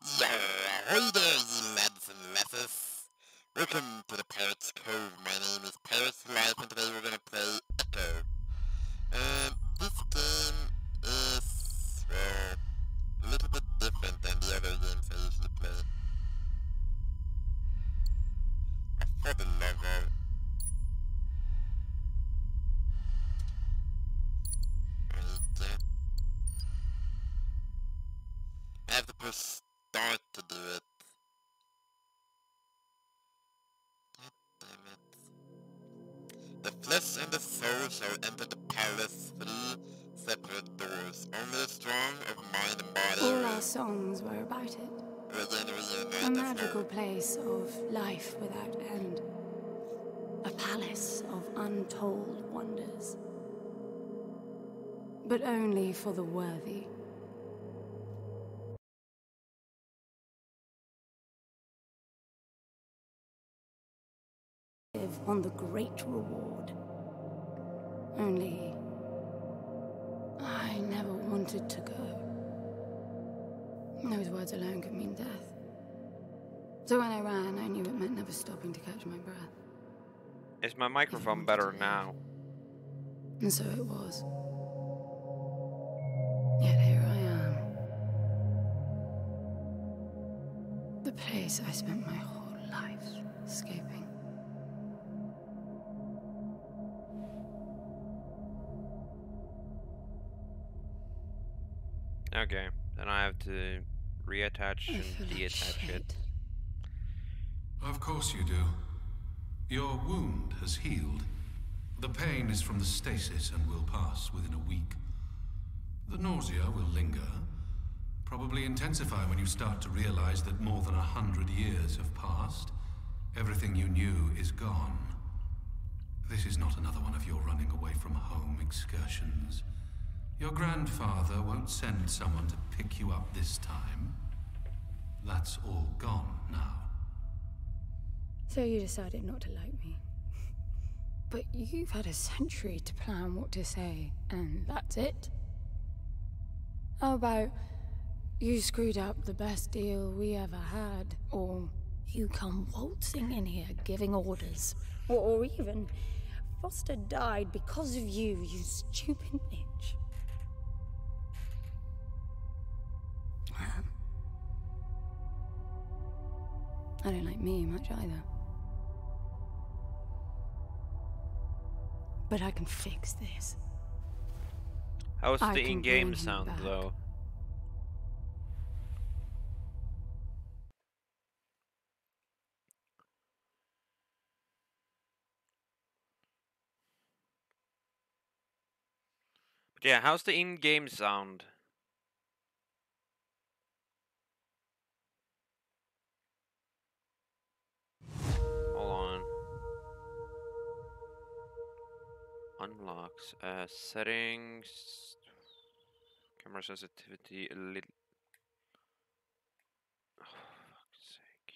Hey there, you lads and lasses. Welcome to the Pirate's Cove. My name is Pirates Life, and today we're gonna play Echo. This game is, a little bit different than the other games I usually play. For the level, right, I have to press start to do it. God damn it. The flesh and the soul shall enter the palace through separate doors. Only the strong of mind and body. All our songs were about it. A magical place of life without end. A palace of untold wonders. But only for the worthy. Live on the great reward. Only I never wanted to go. Those words alone could mean death. So when I ran, I knew it meant never stopping to catch my breath. Is my microphone better now? And so it was. Yet here I am. The place I spent my whole life escaping. Okay, then I have to reattach and deattach it. Of course you do. Your wound has healed. The pain is from the stasis and will pass within a week. The nausea will linger, probably intensify when you start to realize that more than 100 years have passed. Everything you knew is gone. This is not another one of your running away from home excursions. Your grandfather won't send someone to pick you up this time. That's all gone now. So you decided not to like me. But you've had a century to plan what to say, and that's it? How about you screwed up the best deal we ever had, or you come waltzing in here giving orders, or even Foster died because of you, you stupid bitch. I don't like me much either. But I can fix this. How's I the can in-game bring him sound back. though? But yeah, how's the in-game sound? Hold on. Unlocks. Settings. Camera sensitivity a little. Oh, fuck's sake.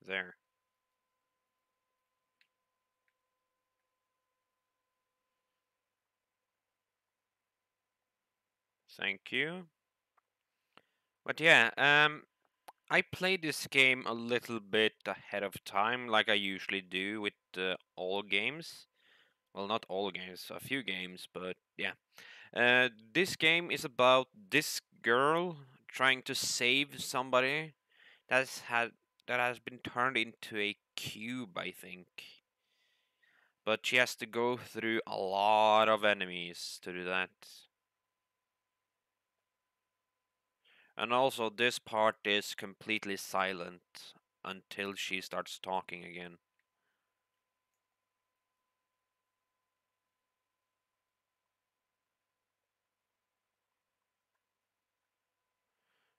There. Thank you. But yeah, I played this game a little bit ahead of time, like I usually do with all games. Well, not all games, a few games, but yeah. This game is about this girl trying to save somebody that has been turned into a cube, I think. But she has to go through a lot of enemies to do that. And also, this part is completely silent until she starts talking again.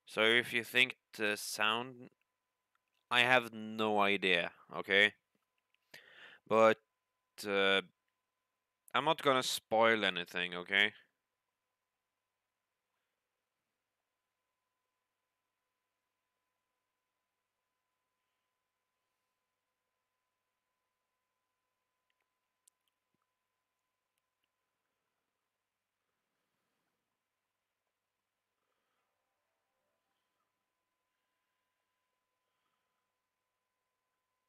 So if you think the sound, I have no idea, okay? But I'm not gonna spoil anything, okay?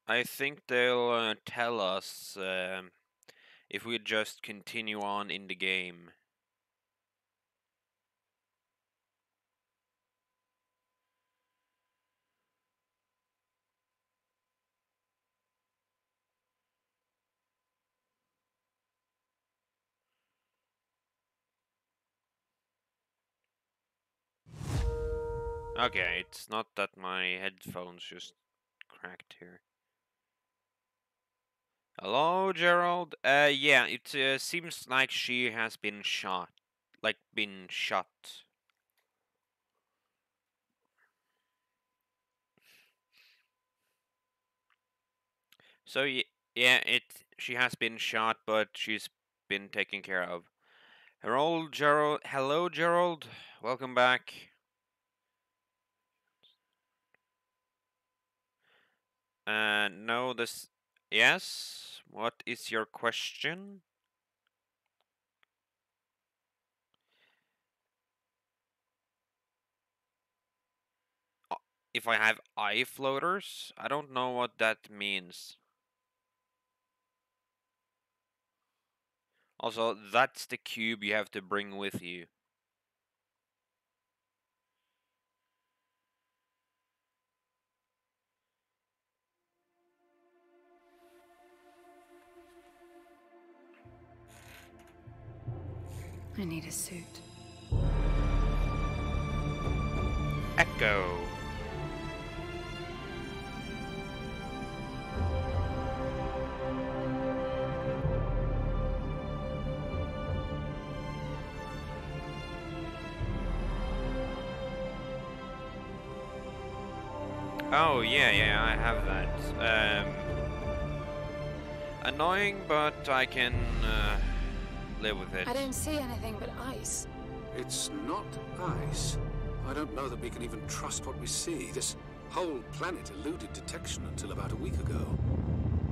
I think they'll tell us if we just continue on in the game. Okay, it's not that my headphones just cracked here. Hello, Gerald. Yeah, it seems like she has been shot. Like, been shot. So, yeah, she has been shot, but she's been taken care of. Hello, Gerald. Welcome back. No, this. Yes? What is your question? If I have eye floaters? I don't know what that means. Also, that's the cube you have to bring with you. I need a suit. Echo. Oh, yeah, I have that. Annoying, but I can live with it. I don't see anything but ice. It's not ice. I don't know that we can even trust what we see. This whole planet eluded detection until about a week ago.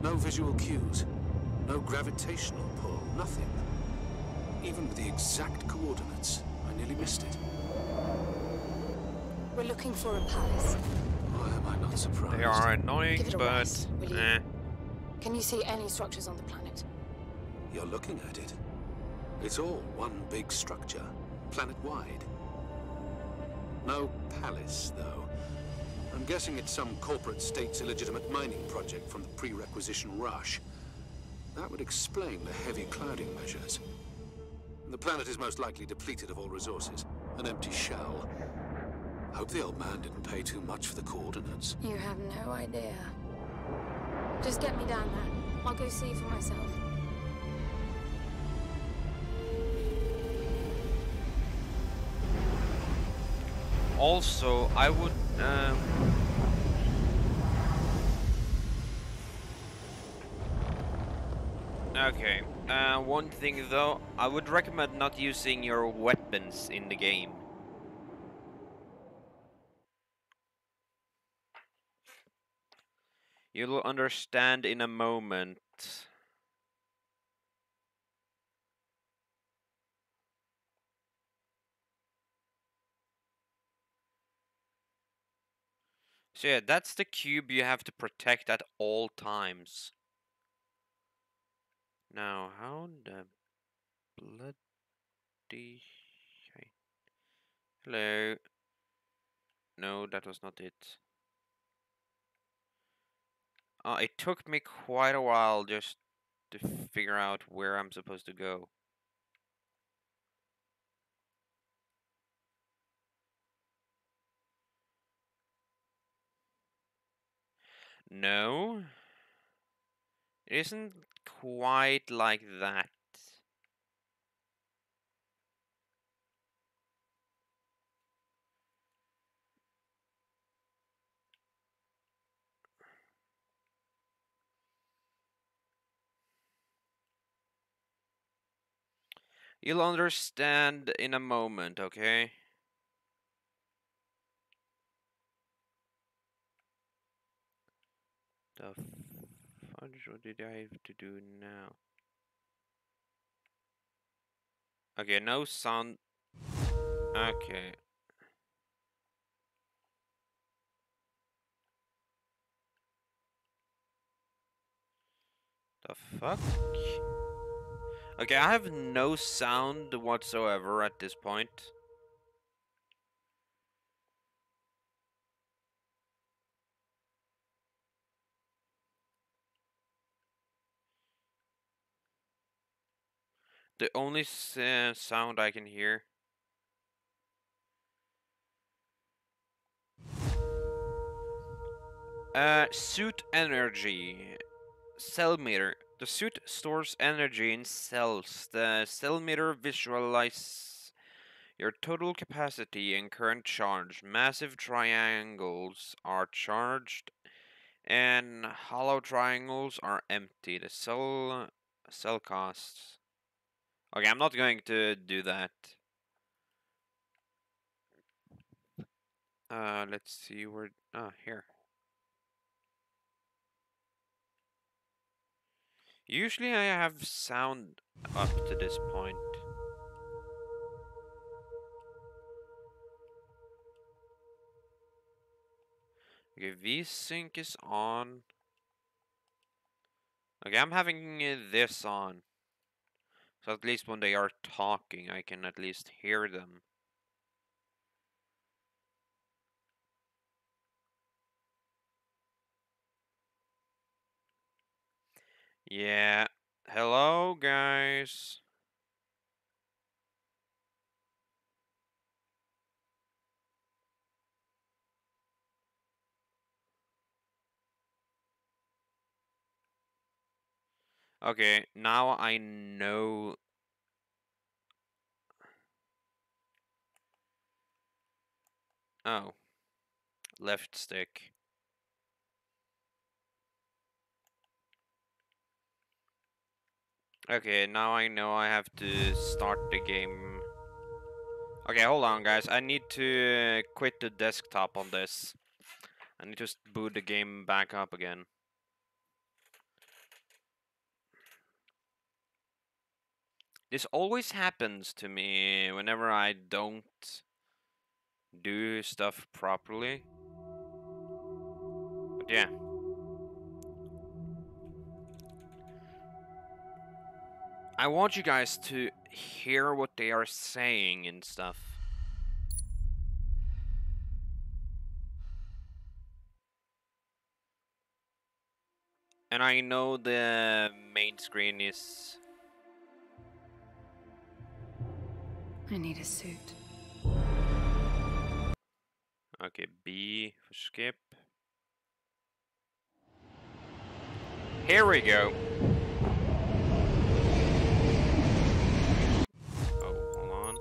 No visual cues, no gravitational pull, nothing. Even with the exact coordinates, I nearly missed it. We're looking for a palace. Why am I not surprised? They are annoying, Give it a but rest, will you? Can you see any structures on the planet? You're looking at it. It's all one big structure, planet-wide. No palace, though. I'm guessing it's some corporate state's illegitimate mining project from the pre-requisition rush. That would explain the heavy clouding measures. The planet is most likely depleted of all resources. An empty shell. Hope the old man didn't pay too much for the coordinates. You have no idea. Just get me down there. I'll go see for myself. also, I would. Okay. One thing though, I would recommend not using your weapons in the game. You'll understand in a moment. So yeah, that's the cube you have to protect at all times. Now, how the bloody... Hello. No, that was not it. It took me quite a while just to figure out where I'm supposed to go. No. It isn't quite like that. You'll understand in a moment, okay? The fudge, what did I have to do now? Okay, no sound. Okay. fuck? Okay, I have no sound whatsoever at this point. The only sound I can hear. Suit energy. Cell meter. The suit stores energy in cells. The cell meter visualizes your total capacity and current charge. Massive triangles are charged and hollow triangles are empty. The cell costs. Okay, I'm not going to do that. Let's see where. Ah, here. Usually I have sound up to this point. Okay, V-Sync is on. Okay, I'm having this on. So at least when they are talking, I can at least hear them. Yeah. Hello, guys. Okay, now I know. Oh. Left stick. Okay, now I know I have to start the game. Okay, hold on, guys. I need to quit the desktop on this. I need to boot the game back up again. This always happens to me whenever I don't do stuff properly. But yeah. I want you guys to hear what they are saying and stuff. And I know the main screen is... I need a suit. Okay, B for skip. Here we go. Oh, hold on.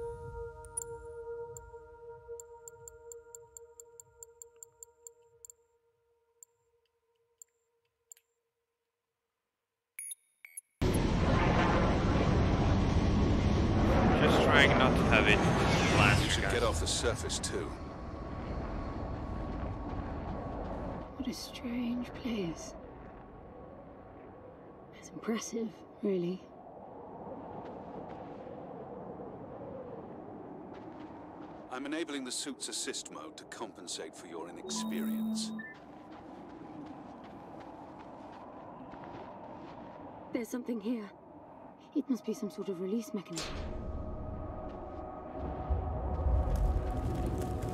Just trying not to have it blast. You should get off the surface too. What a strange place. It's impressive, really. I'm enabling the suit's assist mode to compensate for your inexperience. There's something here. It must be some sort of release mechanism.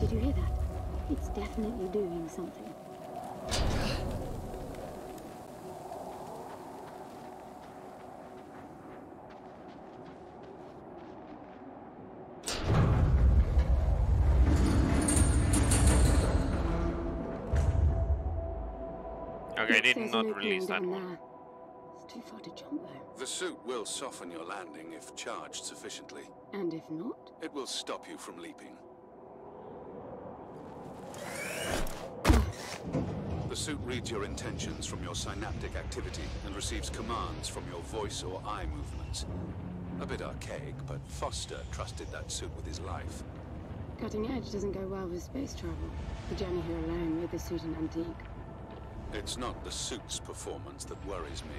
Did you hear that? It's definitely doing something. Okay, I did There's not an release that opening one. down there. It's too far to jump though. The suit will soften your landing if charged sufficiently. And if not? It will stop you from leaping. The suit reads your intentions from your synaptic activity and receives commands from your voice or eye movements. A bit archaic, but Foster trusted that suit with his life. Cutting edge doesn't go well with space travel. The journey here alone made the suit an antique. It's not the suit's performance that worries me.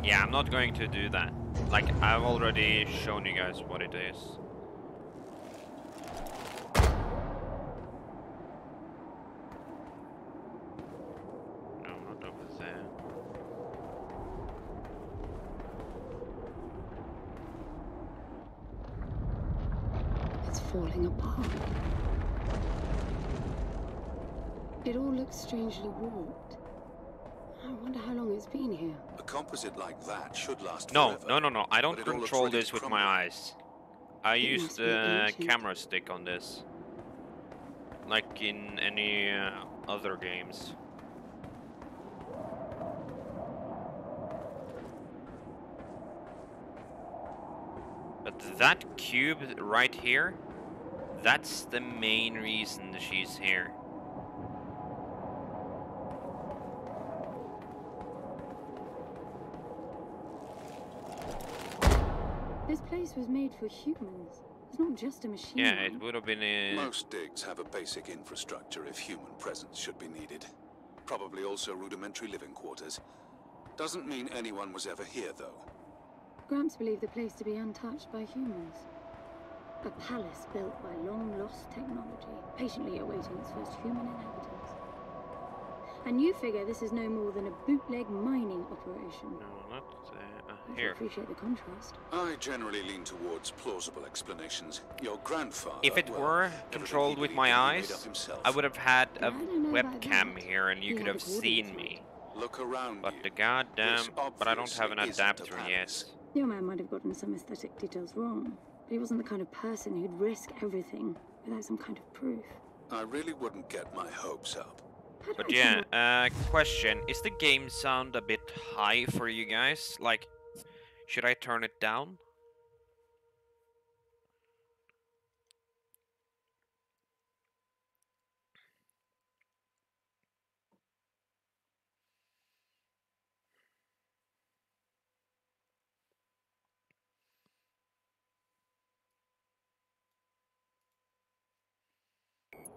Yeah, I'm not going to do that. Like, I've already shown you guys what it is. No, not over there. falling apart. It all looks strangely warped. I wonder how long it's been here. A composite like that should last No, forever. no. I don't but it all looks control ready this to with crumble. my eyes. I It use must be the ancient. camera stick on this. Like in any other games. But that cube right here, that's the main reason she's here. This place was made for humans. It's not just a machine. Yeah, it would have been a... Most digs have a basic infrastructure if human presence should be needed. Probably also rudimentary living quarters. Doesn't mean anyone was ever here, though. Gramps believed the place to be untouched by humans. A palace built by long-lost technology, patiently awaiting its first human inhabitants. And you figure this is no more than a bootleg mining operation. No, not I here. appreciate the contrast. I generally lean towards plausible explanations. Your grandfather, If it well, were everything controlled he with believed my in, he made eyes, up himself. I would have had a I don't know about webcam that. here and you He could had have a coordinates seen me. Look around But you. the goddamn... This But I don't have an obviously isn't a adapter yet. palace. Your man might have gotten some aesthetic details wrong, but he wasn't the kind of person who'd risk everything without some kind of proof. I really wouldn't get my hopes up. How do But I yeah, tell- question. Is the game sound a bit high for you guys? Like, should I turn it down?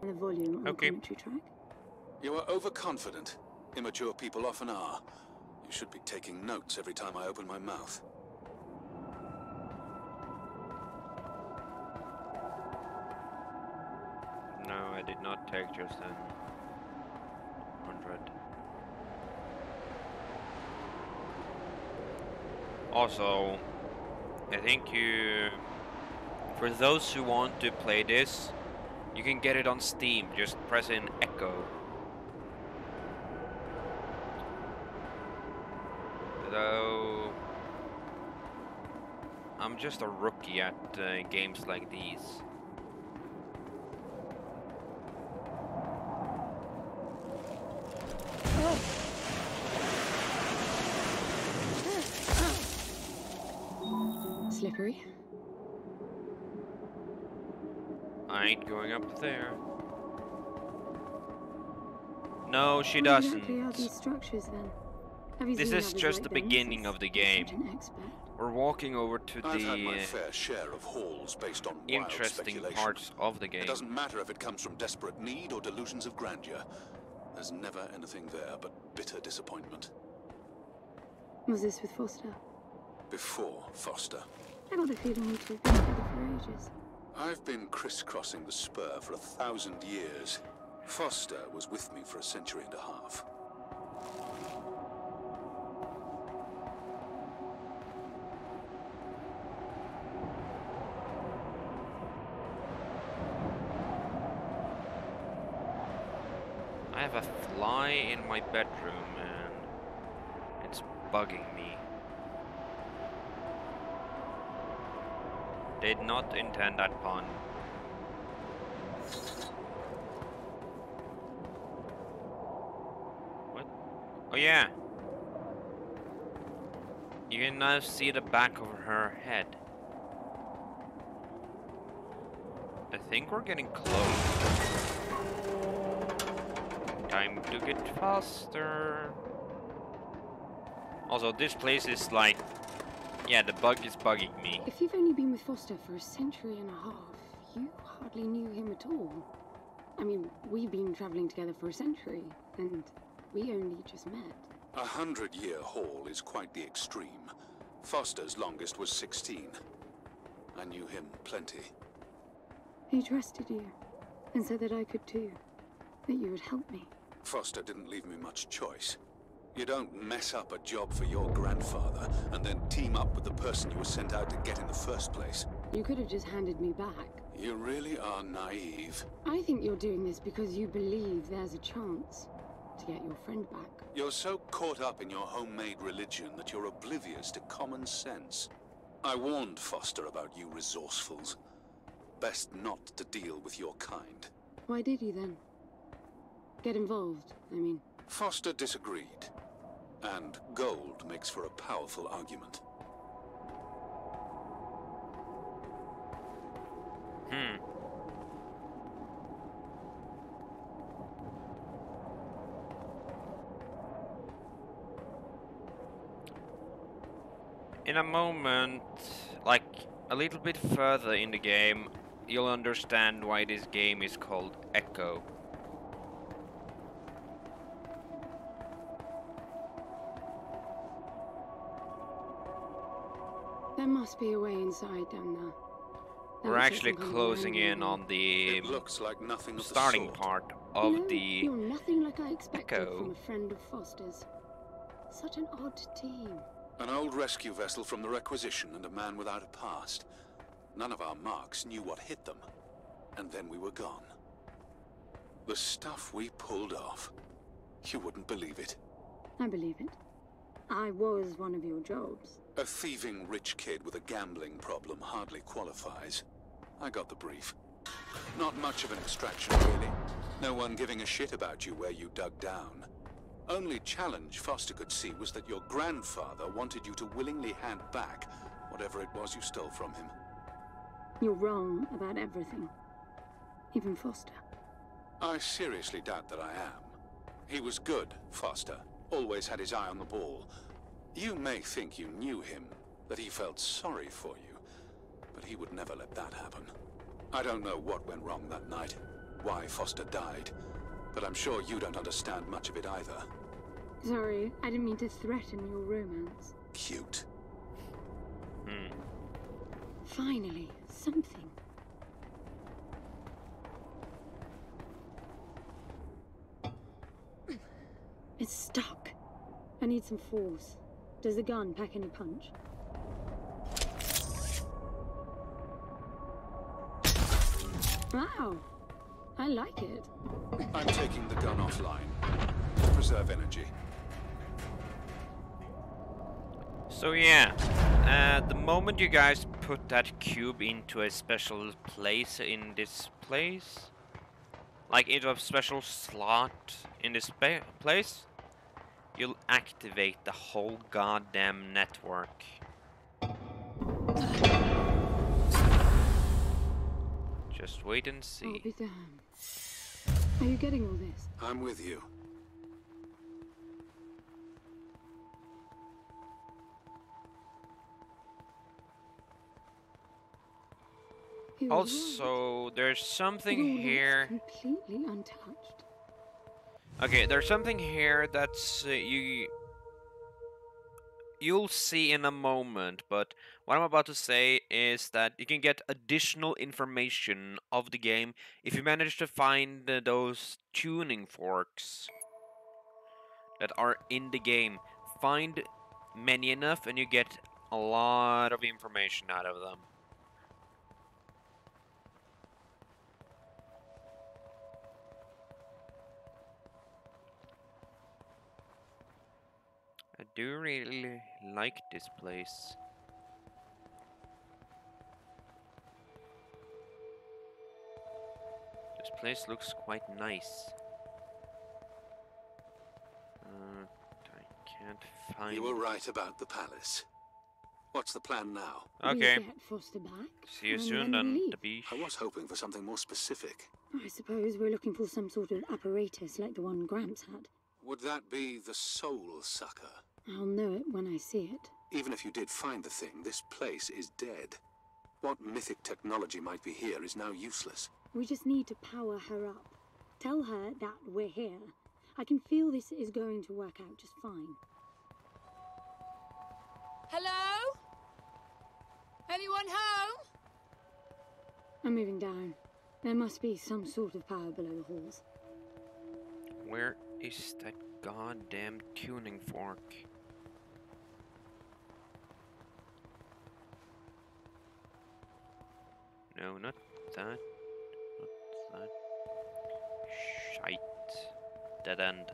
the volume on Okay. the commentary track? You are overconfident. Immature people often are. You should be taking notes every time I open my mouth. No, I did not take just an 100. Also, I think for those who want to play this, you can get it on Steam. Just press in Echo. Though I'm just a rookie at games like these. Slippery. I ain't going up there. No, she What exactly are doesn't. these structures then? Have you This seen is others just like the them beginning since of the you're game. such an expert? We're walking over to I've had my the fair share of hauls based on wild interesting speculation. parts of the game. It doesn't matter if it comes from desperate need or delusions of grandeur. There's never anything there but bitter disappointment. Was this with Foster? Before Foster. I got the feeling you two have been together for ages. I've been crisscrossing the spur for 1,000 years. Foster was with me for a century and a half. I have a fly in my bedroom and it's bugging me. Did not intend that pun. What? Oh yeah. You can now see the back of her head. I think we're getting close. Time to get faster. Also, this place is like... Yeah, the bug is bugging me. If you've only been with Foster for a century and a half, you hardly knew him at all. I mean, we've been traveling together for a century, and we only just met. 100-year haul is quite the extreme. Foster's longest was 16. I knew him plenty. He trusted you, and said that I could too. That you would help me. Foster didn't leave me much choice. You don't mess up a job for your grandfather and then team up with the person you were sent out to get in the first place. You could have just handed me back. You really are naive. I think you're doing this because you believe there's a chance to get your friend back. You're so caught up in your homemade religion that you're oblivious to common sense. I warned Foster about you resourcefuls. Best not to deal with your kind. Why did you then? Get involved, I mean. Foster disagreed. And gold makes for a powerful argument. In a moment, like a little bit further in the game, you'll understand why this game is called Echo. There must be a way inside down there. We're actually closing in on the It looks like nothing of the starting sort. part of No, the you're nothing like I expected Echo. from a friend of Foster's. Such an odd team. An old rescue vessel from the Requisition and a man without a past. None of our marks knew what hit them. And then we were gone. The stuff we pulled off. You wouldn't believe it. I believe it. I was one of your jobs. A thieving rich kid with a gambling problem hardly qualifies. I got the brief. Not much of an extraction, really. No one giving a shit about you where you dug down. Only challenge Foster could see was that your grandfather wanted you to willingly hand back whatever it was you stole from him. You're wrong about everything. Even Foster. I seriously doubt that I am. He was good, Foster. Always had his eye on the ball. You may think you knew him, that he felt sorry for you, but he would never let that happen. I don't know what went wrong that night, why Foster died, but I'm sure you don't understand much of it either. Sorry, I didn't mean to threaten your romance. Cute. Finally, something. It's stuck. I need some force. Does the gun pack any punch? Wow, I like it. I'm taking the gun offline. Preserve energy. So yeah, the moment you guys put that cube into a special place in this place, like into a special slot in this place, you'll activate the whole goddamn network. Just wait and I'll see. be damned. Are you getting all this? I'm with you. You're right. Also, there's It something all looks here. completely untouched. Okay, there's something here that's you'll see in a moment, but what I'm about to say is that you can get additional information of the game if you manage to find those tuning forks that are in the game. Find many enough and you get a lot of information out of them. I do really like this place. This place looks quite nice. I can't find. You were right about the palace. What's the plan now? Okay. We get Foster back. See you and soon then we then, leave. Davy. I was hoping for something more specific. I suppose we're looking for some sort of apparatus like the one Gramps had. Would that be the Soul Sucker? I'll know it when I see it. Even if you did find the thing, this place is dead. What mythic technology might be here is now useless. We just need to power her up. Tell her that we're here. I can feel this is going to work out just fine. Hello? Anyone home? I'm moving down. There must be some sort of power below the halls. Where is that goddamn tuning fork? No, not that. Not that. Shite. Dead end.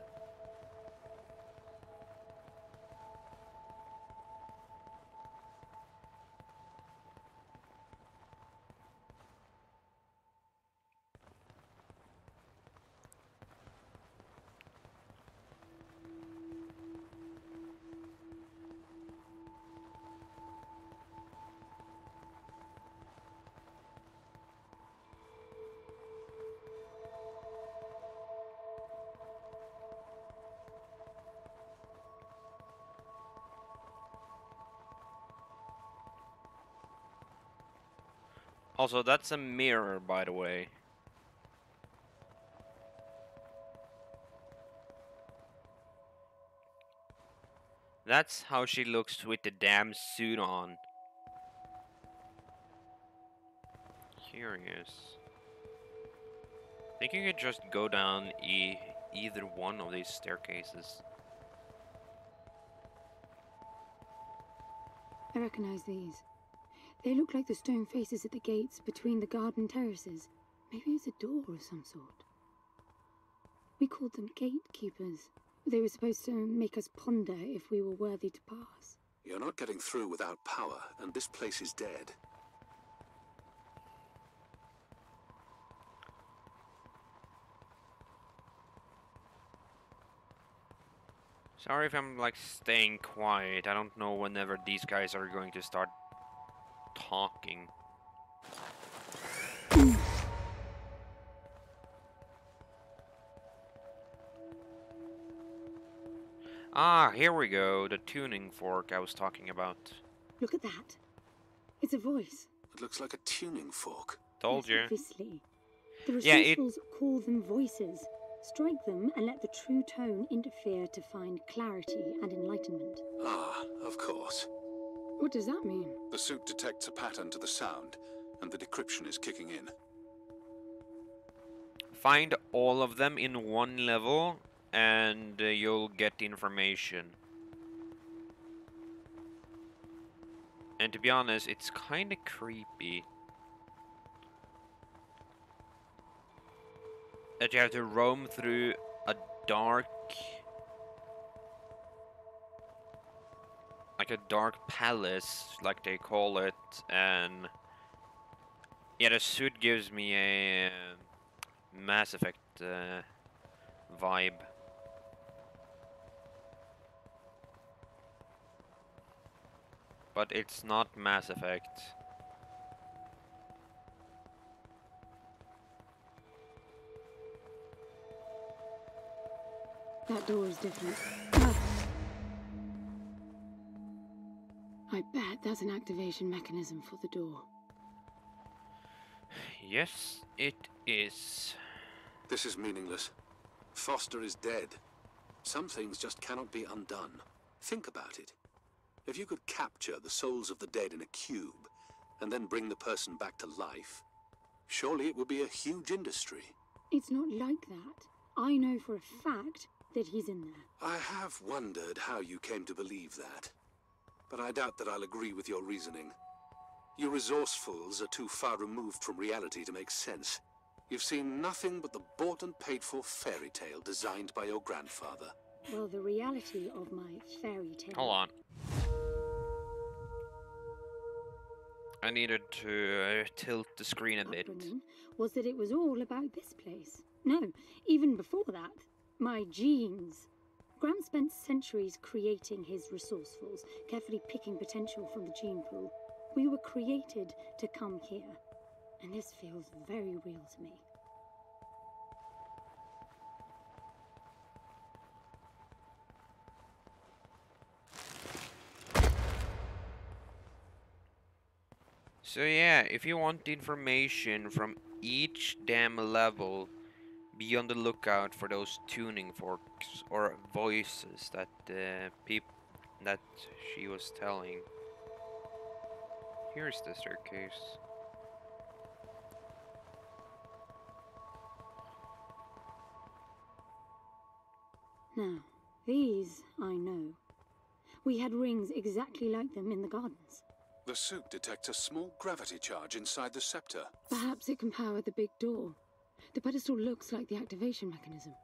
Also, that's a mirror, by the way. That's how she looks with the damn suit on. Curious. Think you could just go down either one of these staircases. I recognize these. They look like the stone faces at the gates between the garden terraces. Maybe it's a door of some sort. We called them gatekeepers. They were supposed to make us ponder if we were worthy to pass. You're not getting through without power, and this place is dead. Sorry if I'm like staying quiet. I don't know whenever these guys are going to start talking. Ah, here we go. The tuning fork I was talking about. Look at that. It's a voice. It looks like a tuning fork. Told Yes, you. obviously. The Yeah, resourcefuls call them voices. Strike them and let the true tone interfere to find clarity and enlightenment. Ah, of course. What does that mean? The suit detects a pattern to the sound, and the decryption is kicking in. Find all of them in one level and you'll get information. And to be honest, it's kind of creepy that you have to roam through a dark, like a dark palace, like they call it, and yeah, the suit gives me a Mass Effect vibe. But it's not Mass Effect. That door is different. Ah. I bet that's an activation mechanism for the door. Yes, it is. This is meaningless. Foster is dead. Some things just cannot be undone. Think about it. If you could capture the souls of the dead in a cube, and then bring the person back to life, surely it would be a huge industry. It's not like that. I know for a fact that he's in there. I have wondered how you came to believe that. But I doubt that I'll agree with your reasoning. You resourcefuls are too far removed from reality to make sense. You've seen nothing but the bought and paid for fairy tale designed by your grandfather. Well, the reality of my fairy tale... Hold on. I needed to tilt the screen a bit. upbringing was that it was all about this place. No, even before that, my genes. Graham spent centuries creating his resourcefuls, carefully picking potential from the gene pool. We were created to come here, and this feels very real to me. So yeah, if you want information from each damn level, be on the lookout for those tuning forks or voices that that she was telling. Here's the staircase. Now, these I know. We had rings exactly like them in the gardens. The suit detects a small gravity charge inside the scepter. Perhaps it can power the big door. The pedestal looks like the activation mechanism.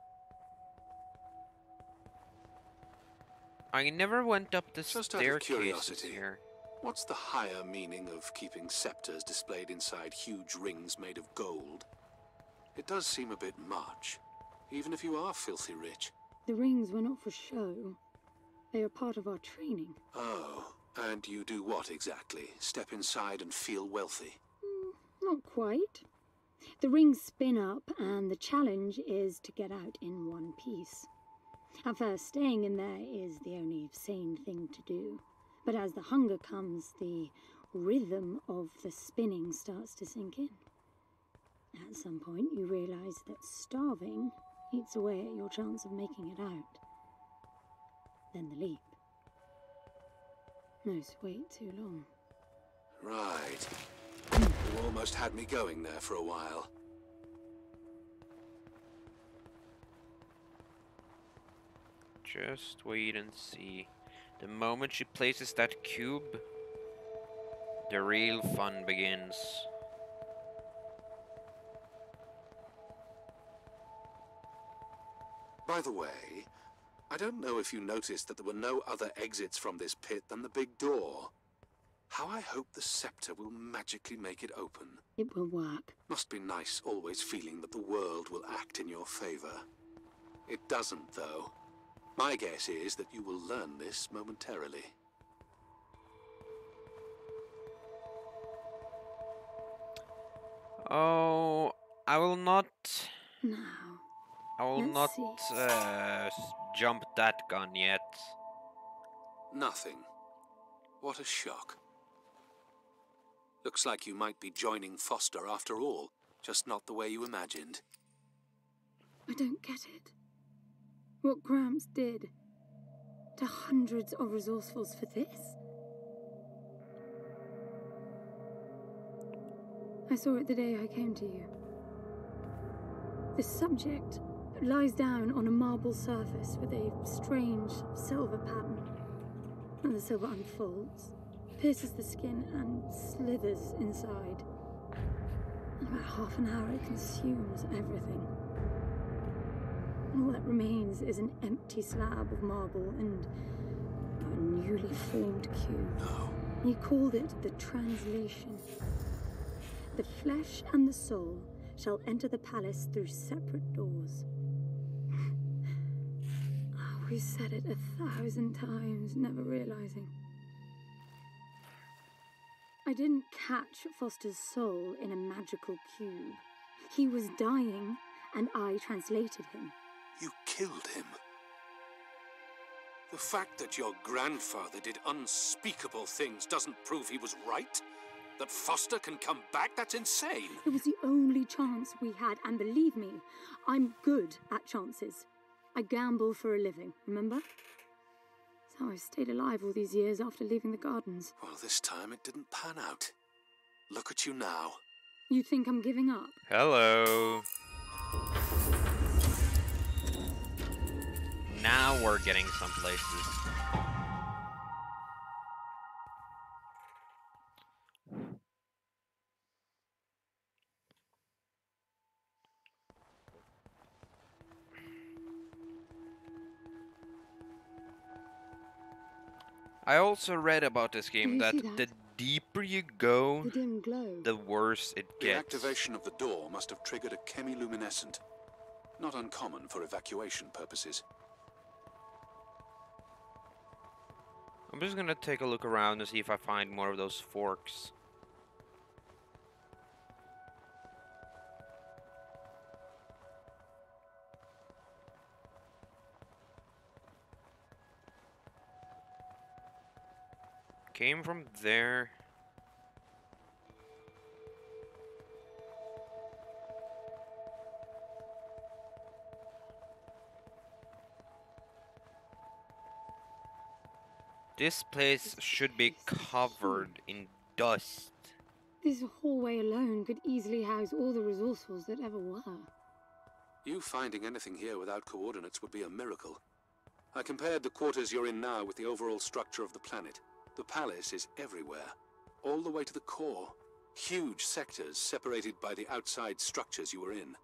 I never went up the Just out of staircases curiosity, here. what's the higher meaning of keeping scepters displayed inside huge rings made of gold? It does seem a bit much, even if you are filthy rich. The rings were not for show. They are part of our training. Oh, and you do what exactly? Step inside and feel wealthy? Not quite. The rings spin up, and the challenge is to get out in one piece. At first, staying in there is the only sane thing to do. But as the hunger comes, the rhythm of the spinning starts to sink in. At some point, you realize that starving eats away at your chance of making it out. Then the leap. No, wait too long. Right. You almost had me going there for a while. Just wait and see. The moment she places that cube, the real fun begins. By the way, I don't know if you noticed that there were no other exits from this pit than the big door. How I hope the scepter will magically make it open. It will work. Must be nice always feeling that the world will act in your favor. It doesn't, though. My guess is that you will learn this momentarily. Oh, I will not. Now, I will Let's not see. jump that gun yet. Nothing. What a shock. Looks like you might be joining Foster after all, just not the way you imagined. I don't get it. What Gramps did to hundreds of resourcefuls for this? I saw it the day I came to you. The subject lies down on a marble surface with a strange silver pattern. And the silver unfolds, pierces the skin, and slithers inside. In about half an hour, it consumes everything. And all that remains is an empty slab of marble and a newly formed cube. No. He called it the translation. The flesh and the soul shall enter the palace through separate doors. We said it 1,000 times, never realizing. I didn't catch Foster's soul in a magical cube. He was dying, and I translated him. You killed him. The fact that your grandfather did unspeakable things doesn't prove he was right? That Foster can come back? That's insane! It was the only chance we had, and believe me, I'm good at chances. I gamble for a living, remember? That's how I stayed alive all these years after leaving the gardens. Well, this time it didn't pan out. Look at you now. You think I'm giving up? Hello. Now we're getting some places. I also read about this game you that see that? the deeper you go, The dim glow. the worse it The gets. activation of the door must have triggered a chemiluminescent. Not uncommon for evacuation purposes. I'm just gonna take a look around and see if I find more of those forks. Came from there. This place should be covered in dust. This hallway alone could easily house all the resourcefuls that ever were. You finding anything here without coordinates would be a miracle. I compared the quarters you're in now with the overall structure of the planet. The palace is everywhere. all the way to the core. Huge sectors separated by the outside structures you were in.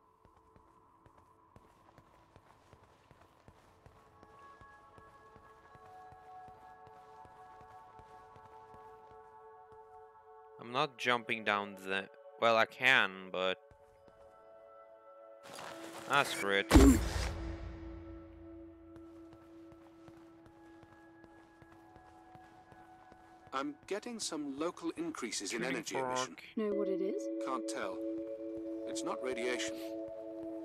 I'm not jumping down the... Well, I can, but... Ah, screw it. I'm getting some local increases in Tuning energy emission. Know what it is? Can't tell. It's not radiation.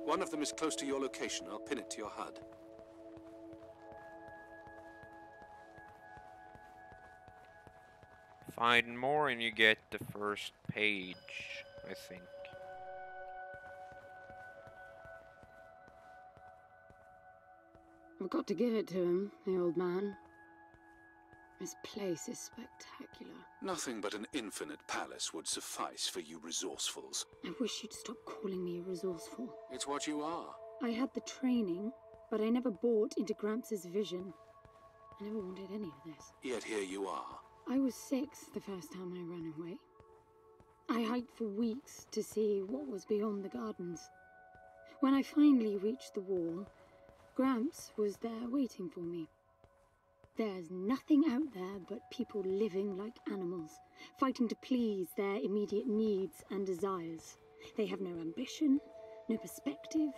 One of them is close to your location. I'll pin it to your HUD. Find more and you get the first page, I think. I've got to give it to him, the old man. This place is spectacular. Nothing but an infinite palace would suffice for you resourcefuls. I wish you'd stop calling me resourceful. It's what you are. I had the training, but I never bought into Gramps' vision. I never wanted any of this. Yet here you are. I was 6 the first time I ran away. I hiked for weeks to see what was beyond the gardens. When I finally reached the wall, Gramps was there waiting for me. There's nothing out there but people living like animals, fighting to please their immediate needs and desires. They have no ambition, no perspective.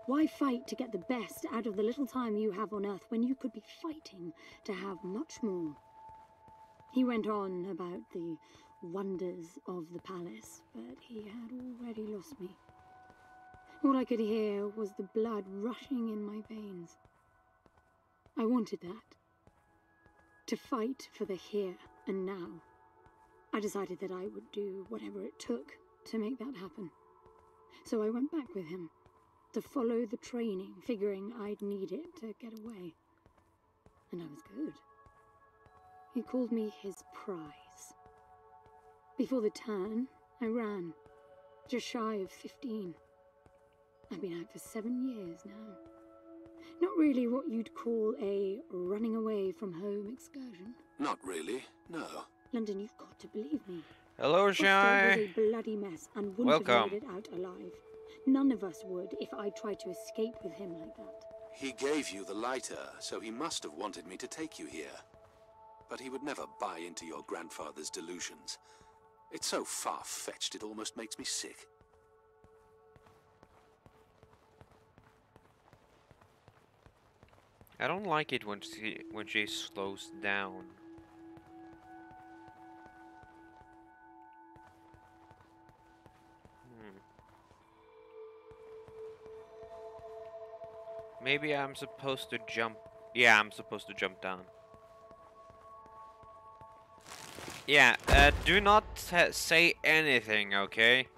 Why fight to get the best out of the little time you have on Earth when you could be fighting to have much more? He went on about the wonders of the palace, but he had already lost me. All I could hear was the blood rushing in my veins. I wanted that. To fight for the here and now. I decided that I would do whatever it took to make that happen. So I went back with him, to follow the training, figuring I'd need it to get away. And I was good. He called me his prize. Before the turn, I ran, just shy of 15. I've been out for 7 years now. Not really what you'd call a running away from home excursion. Not really, no. London, you've got to believe me. Hello, Foster Shy. was a bloody mess and wouldn't Welcome. have made it out alive. None of us would if I tried to escape with him like that. He gave you the lighter, so he must have wanted me to take you here. But he would never buy into your grandfather's delusions. It's so far-fetched it almost makes me sick. I don't like it when she slows down. Maybe I'm supposed to jump. Yeah, I'm supposed to jump down. Yeah, do not say anything, okay?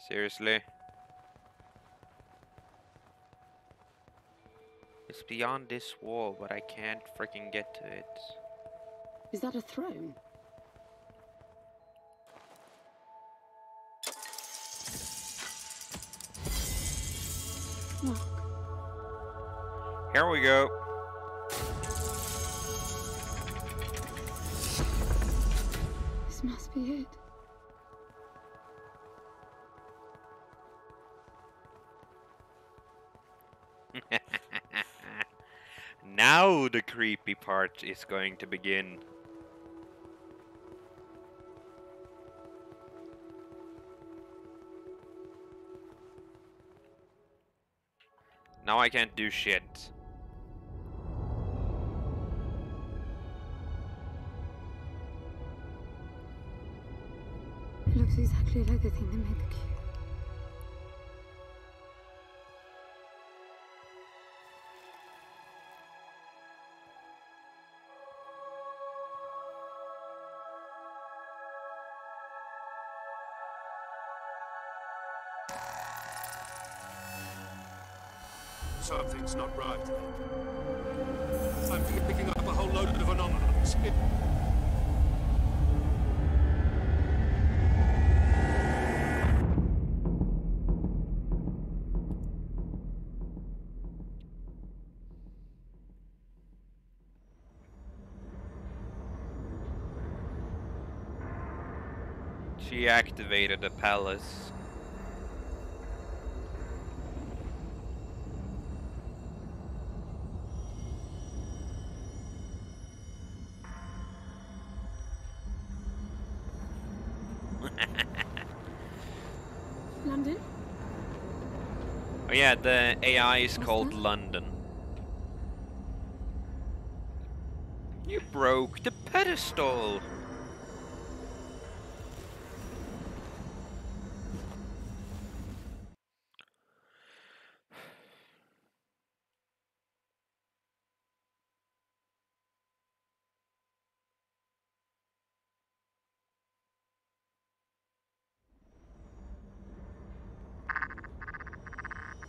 Seriously? It's beyond this wall, but I can't freaking get to it. Is that a throne? Look, Here we go. this must be it. Now the creepy part is going to begin. Now I can't do shit. It looks exactly like the thing that made the cube. Something's not right. I'm picking up a whole load of anomalies. She activated the palace. London? Oh yeah, the AI is What's called that? London. You broke the pedestal!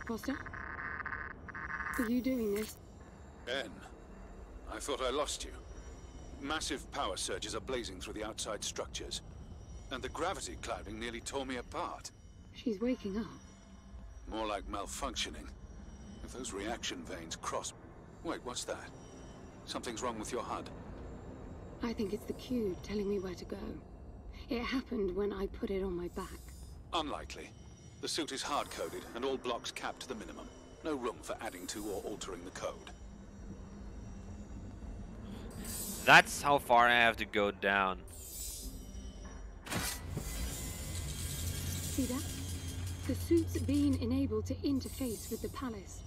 Foster? Are you doing this? Ben, I thought I lost you. Massive power surges are blazing through the outside structures. And the gravity clouding nearly tore me apart. She's waking up. More like malfunctioning. If those reaction veins cross... Wait, what's that? Something's wrong with your HUD. I think it's the cube telling me where to go. It happened when I put it on my back. Unlikely. The suit is hard-coded and all blocks capped to the minimum. No room for adding to or altering the code. That's how far I have to go down. See that? The suit's being enabled to interface with the palace.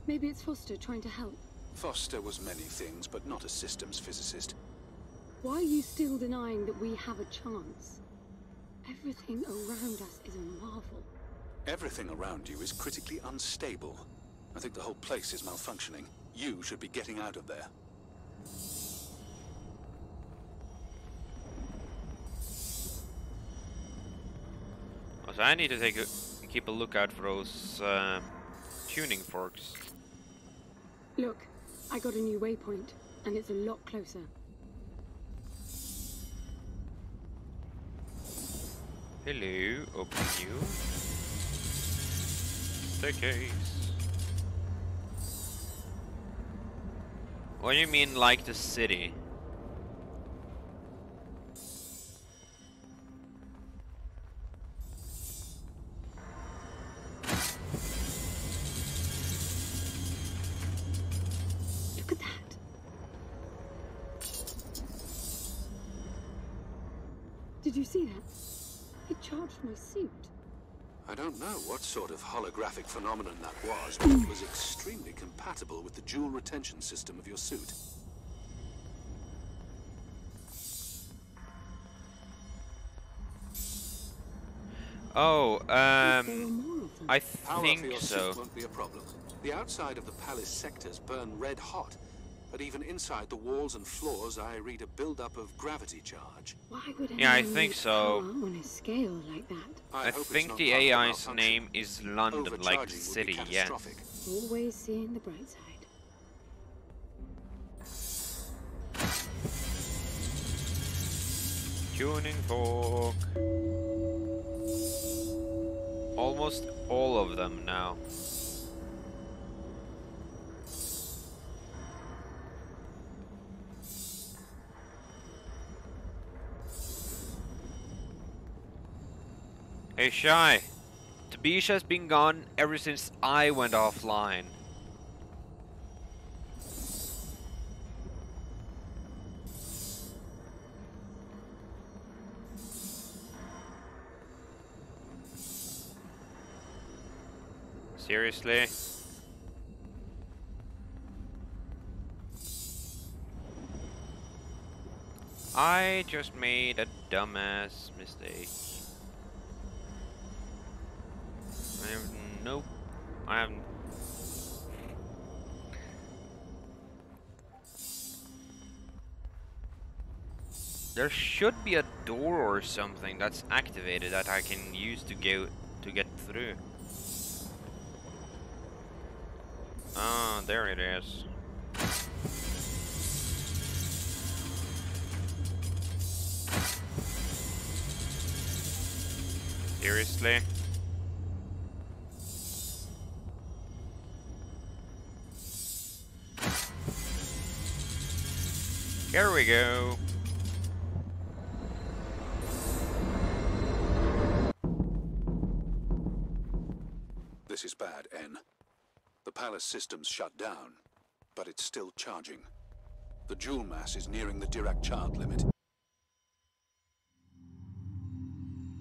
Maybe it's Foster trying to help. Foster was many things, but not a systems physicist. Why are you still denying that we have a chance? Everything around us is a marvel. Everything around you is critically unstable. I think the whole place is malfunctioning. You should be getting out of there. So I need to keep a lookout for those tuning forks. Look, I got a new waypoint, and it's a lot closer. Hello, open you. Staircase. What do you mean, like the city? Look at that. Did you see that? It charged my suit. I don't know what sort of holographic phenomenon that was, but it was extremely compatible with the dual retention system of your suit. Oh, There are more of them. I Power for think your so. suit won't be a problem. The outside of the palace sectors burn red hot, but even inside the walls and floors I read a build-up of gravity charge. Why would Yeah, I anyone think need so. power on a scale like that? I hope it's think not the part of AI's malfunction. name is London, like the Overcharging would be city, yeah. catastrophic. Always seeing the bright side. Tuning fork. Almost all of them now. Hey Shy, Tabish has been gone ever since I went offline. Seriously? I just made a dumbass mistake. Nope. I haven't. There should be a door or something that's activated that I can use to get through. Ah, there it is. Seriously? Here we go. This is bad, N. The palace system's shut down, but it's still charging. The jewel mass is nearing the Dirac charge limit.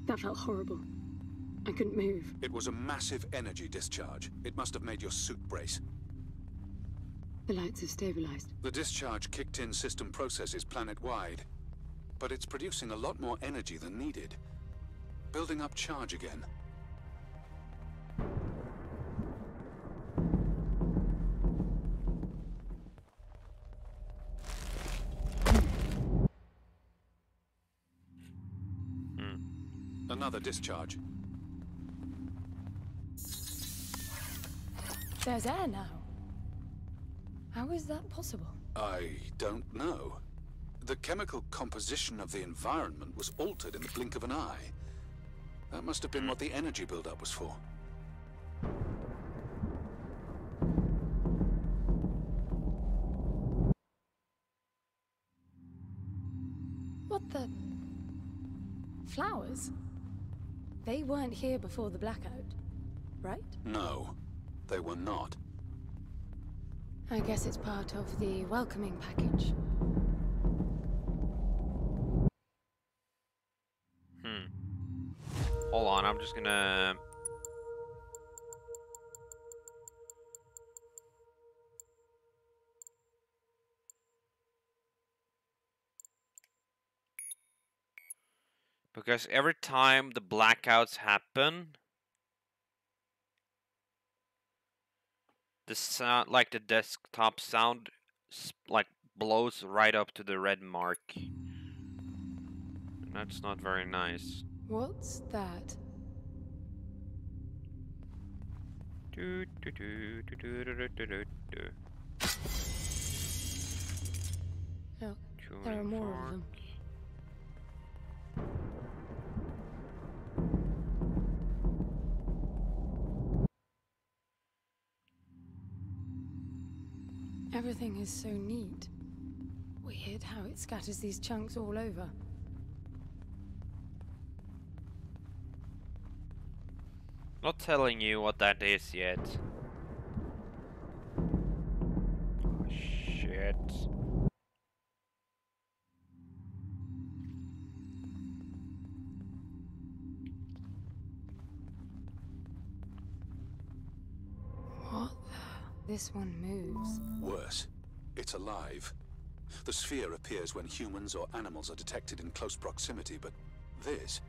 That felt horrible. I couldn't move. It was a massive energy discharge. It must have made your suit brace. The lights have stabilized. The discharge kicked in system processes planet-wide, but it's producing a lot more energy than needed. Building up charge again. Another discharge. There's air now. How is that possible? I don't know. The chemical composition of the environment was altered in the blink of an eye. That must have been what the energy buildup was for. What the... Flowers? They weren't here before the blackout, right? No, they were not. I guess it's part of the welcoming package. Hold on, I'm just gonna... Because every time the blackouts happen, the sound, like the desktop sound, like blows right up to the red mark. And that's not very nice. What's that? Do, do, do, do, do, do, do, do, do. Look, there are more of them. Everything is so neat. Weird how it scatters these chunks all over. Not telling you what that is yet. Oh, shit. What the... This one moves. Worse, it's alive. The sphere appears when humans or animals are detected in close proximity, but this...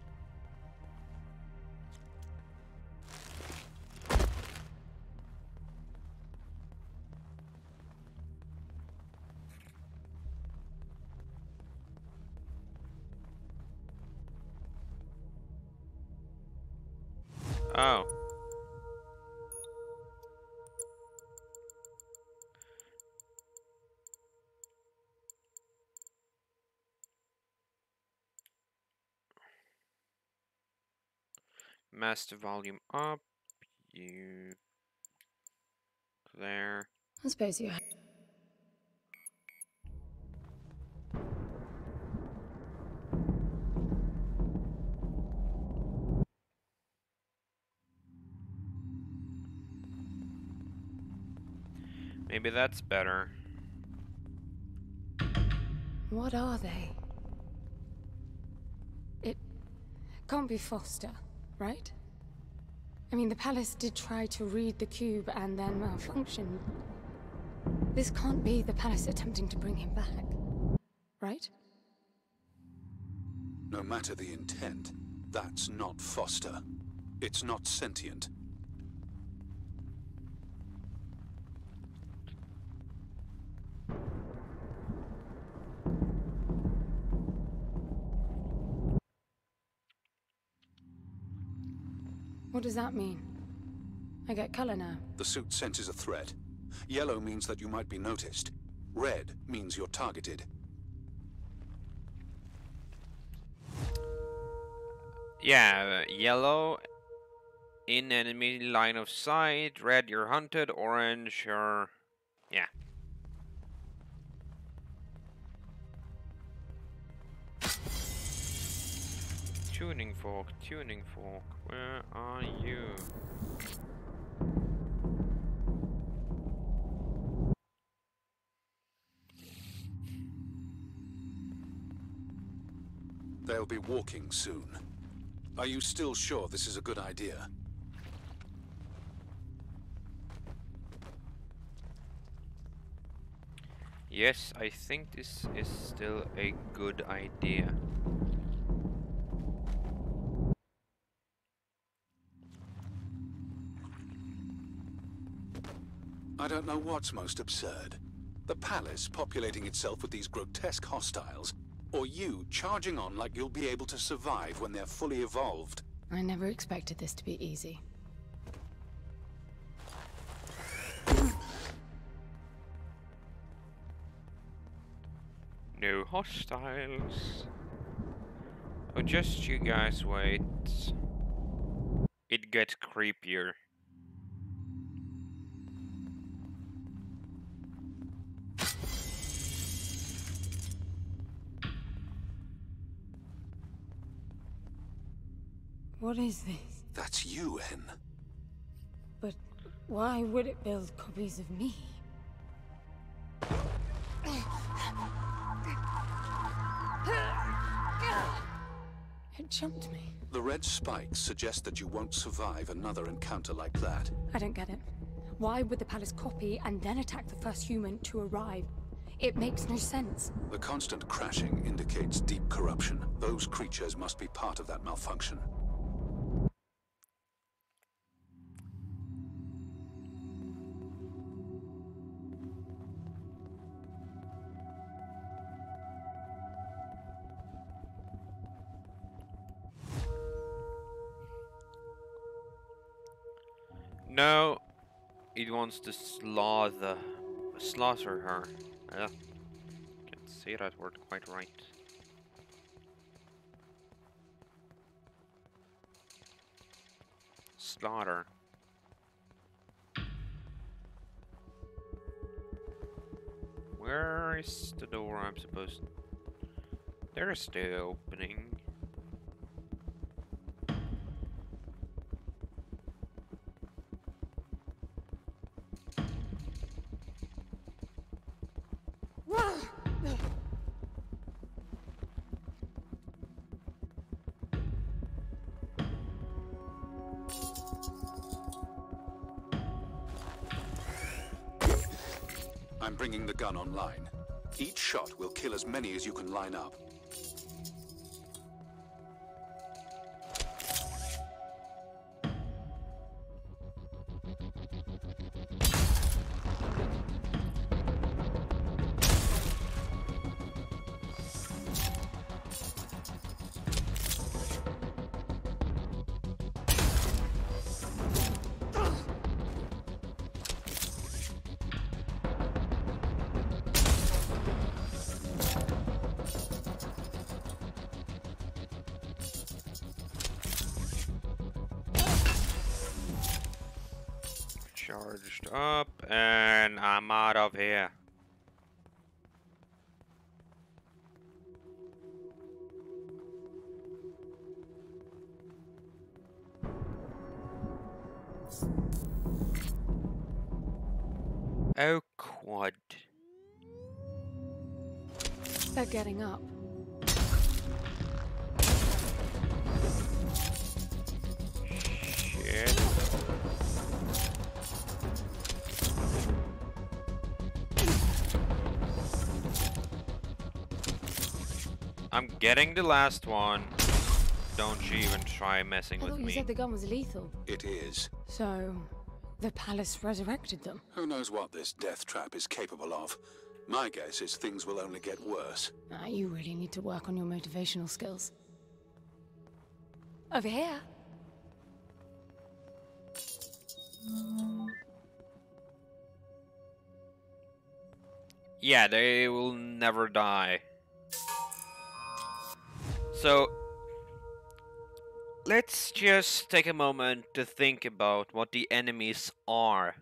Oh. Master volume up. You... There. I suppose you... Maybe that's better. What are they? It can't be Foster, right? I mean, the palace did try to read the cube and then malfunction. This can't be the palace attempting to bring him back, right? No matter the intent, that's not Foster. It's not sentient. What does that mean? I get color now. The suit senses a threat. Yellow means that you might be noticed. Red means you're targeted. Yeah, yellow, in enemy line of sight, red, you're hunted, orange, you're... yeah. Tuning fork, where are you? they'll be walking soon. Are you still sure this is a good idea? Yes, I think this is still a good idea. I don't know what's most absurd. The palace populating itself with these grotesque hostiles, or you charging on like you'll be able to survive when they're fully evolved. I never expected this to be easy. No hostiles. Oh, just you guys wait. It gets creepier. What is this? That's you, Hen. But why would it build copies of me? It jumped me. The red spikes suggest that you won't survive another encounter like that. I don't get it. Why would the palace copy and then attack the first human to arrive? It makes no sense. The constant crashing indicates deep corruption. Those creatures must be part of that malfunction. No, it wants to slaughter her. Can't say that word quite right. Slaughter. Where is the door I'm supposed to... There's the opening. I'm bringing the gun online. Each shot will kill as many as you can line up. Charged up, and I'm out of here. Oh, quad. They're getting up. Shit. I'm getting the last one. Don't you even try messing I with thought you me. said the gun was lethal. It is. So, the palace resurrected them. Who knows what this death trap is capable of? My guess is things will only get worse. You really need to work on your motivational skills. Over here. Yeah, they will never die. So, let's just take a moment to think about what the enemies are.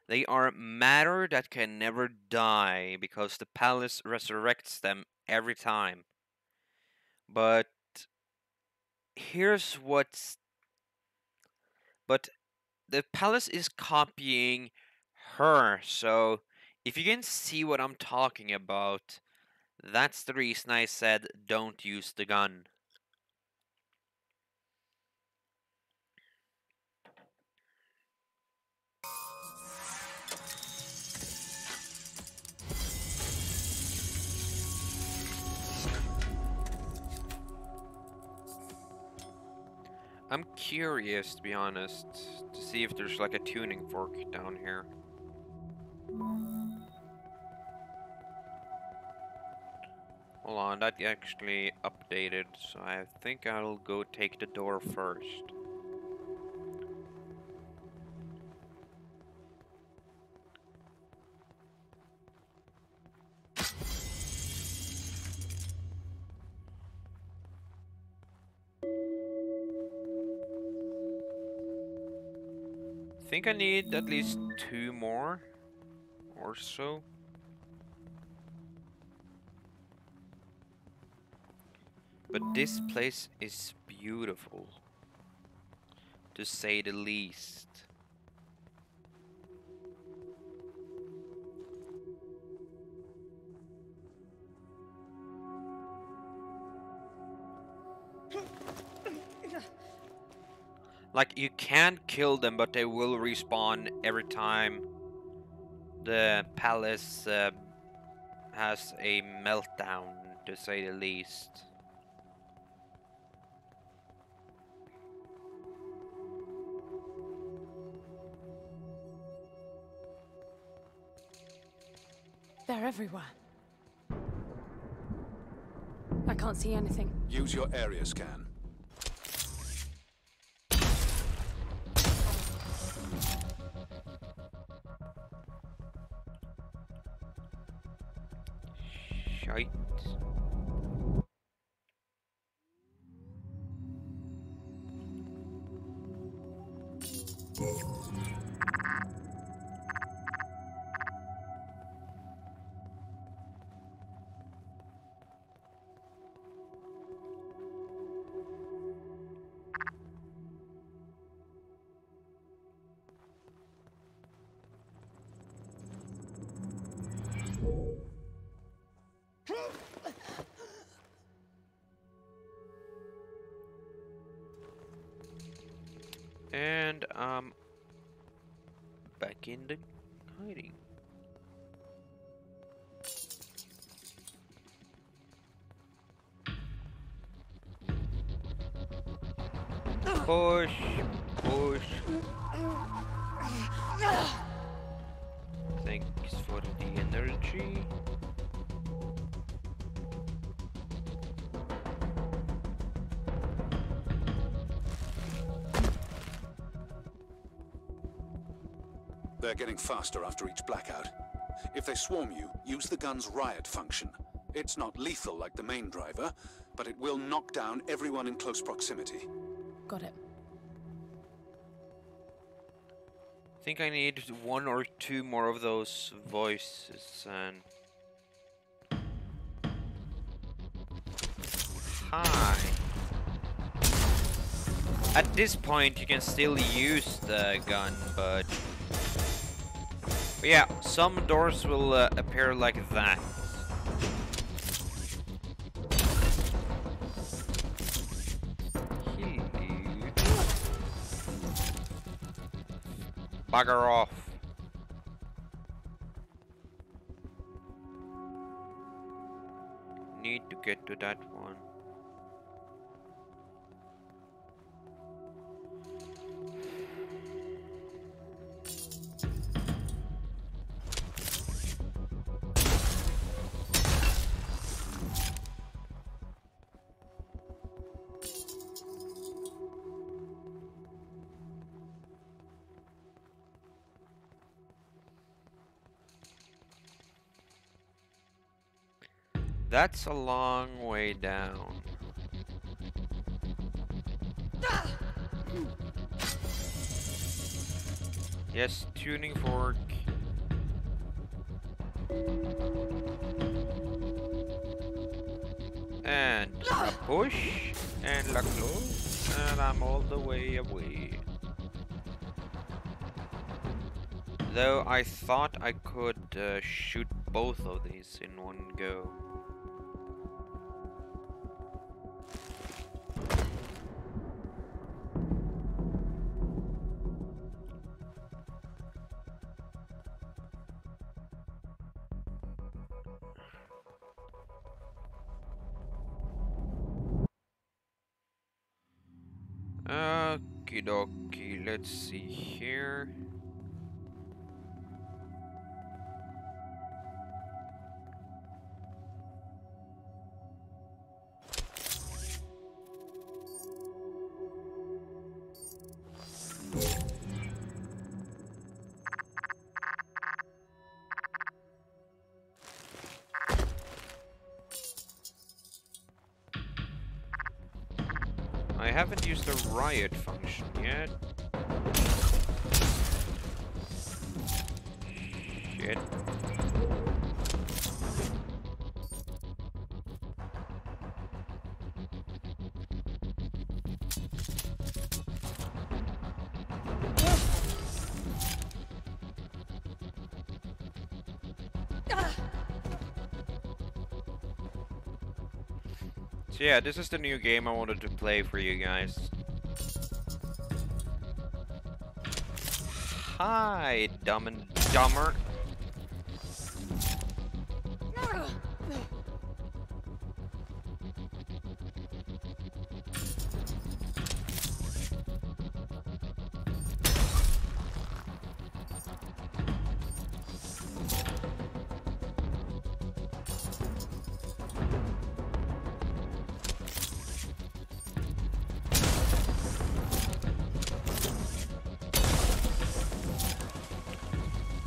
They are matter that can never die because the palace resurrects them every time. But here's what's... But the palace is copying her, so if you can see what I'm talking about, that's the reason I said don't use the gun. I'm curious, to be honest, to see if there's like a tuning fork down here. Hold on, that actually updated, so I think I'll go take the door first. I think I need at least 2 more or so. But this place is beautiful, to say the least. Like, you can't kill them, but they will respawn every time the palace has a meltdown, to say the least. They're everywhere. I can't see anything. Use your area scan. Shite. And back in the hiding. Push, push. Thanks for the energy. They're getting faster after each blackout. If they swarm you, use the gun's riot function. It's not lethal like the main driver, but it will knock down everyone in close proximity. Got it. I think I need 1 or 2 more of those voices and... Hi. At this point you can still use the gun, but yeah, some doors will appear like that. Hello. Bugger off. Need to get to that one. That's a long way down. Yes, tuning fork. And a push and a close, and I'm all the way away. Though I thought I could shoot both of these in one go. Okie dokie, let's see here. I haven't used the riot function yet. Shit. So yeah, this is the new game I wanted to play for you guys. Hi, Dumb and Dumber.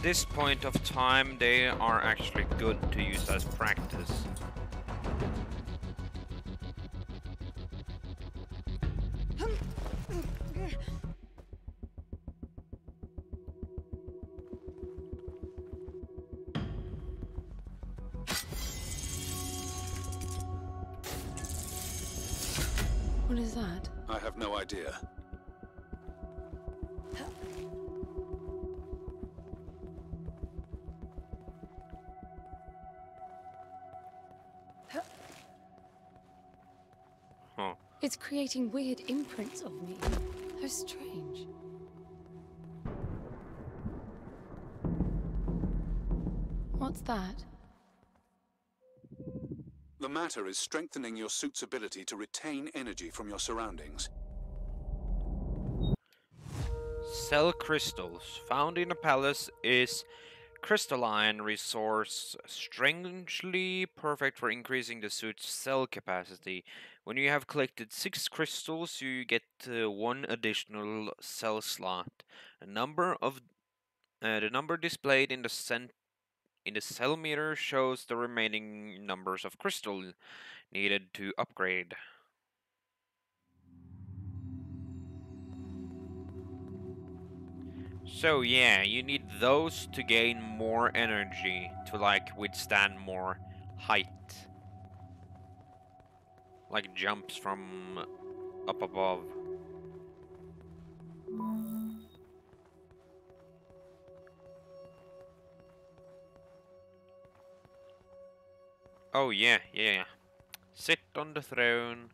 This point of time, they are actually good to use as practice. What is that? I have no idea. Huh. It's creating weird imprints of me. How strange. What's that? The matter is strengthening your suit's ability to retain energy from your surroundings. Cell crystals found in a palace is crystalline resource, strangely perfect for increasing the suit's cell capacity. When you have collected 6 crystals, you get 1 additional cell slot. The number displayed in the cell meter shows the remaining numbers of crystal needed to upgrade. So yeah, you need those to gain more energy to like withstand more height. Like jumps from up above. Oh yeah, yeah. Sit on the throne.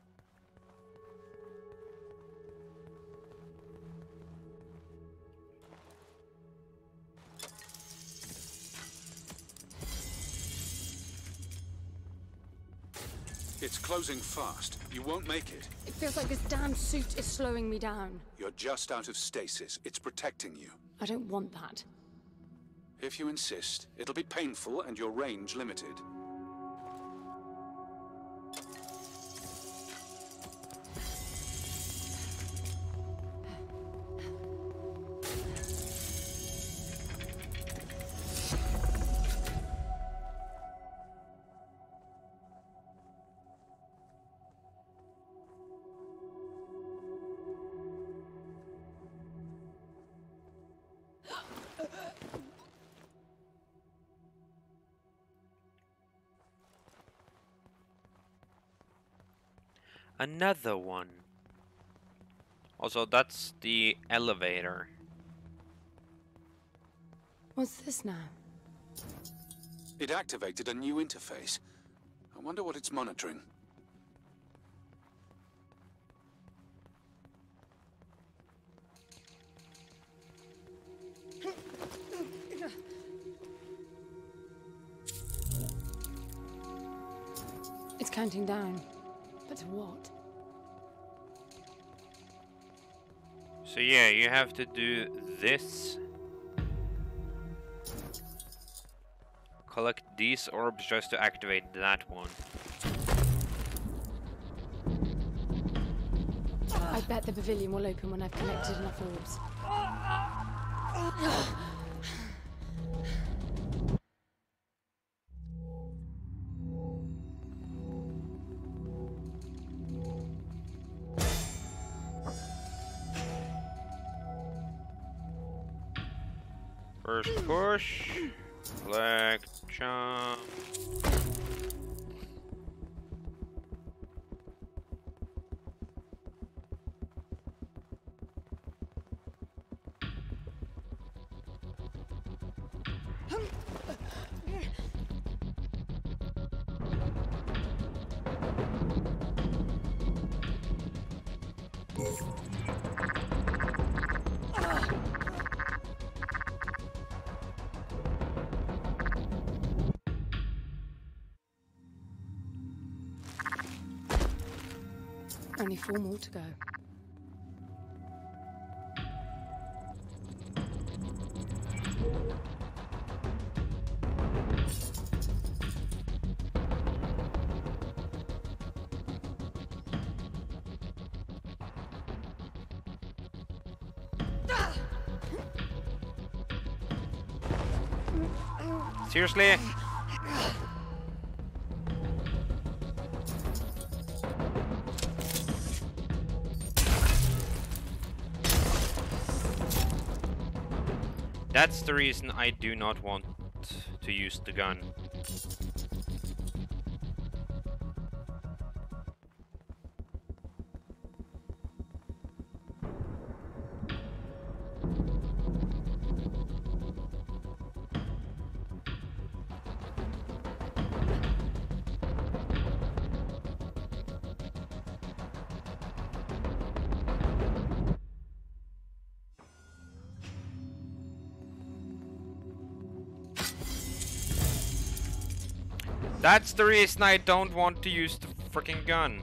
It's closing fast. You won't make it. It feels like this damn suit is slowing me down. You're just out of stasis. It's protecting you. I don't want that. If you insist, it'll be painful and your range limited. Another one. Also, that's the elevator. What's this now? It activated a new interface. I wonder what it's monitoring. It's counting down. But to what? So yeah, you have to do this. Collect these orbs just to activate that one. I bet the pavilion will open when I've collected enough orbs. First push, collect, jump. Only 4 more to go. Seriously? That's the reason I do not want to use the gun. That's the reason I don't want to use the freaking gun.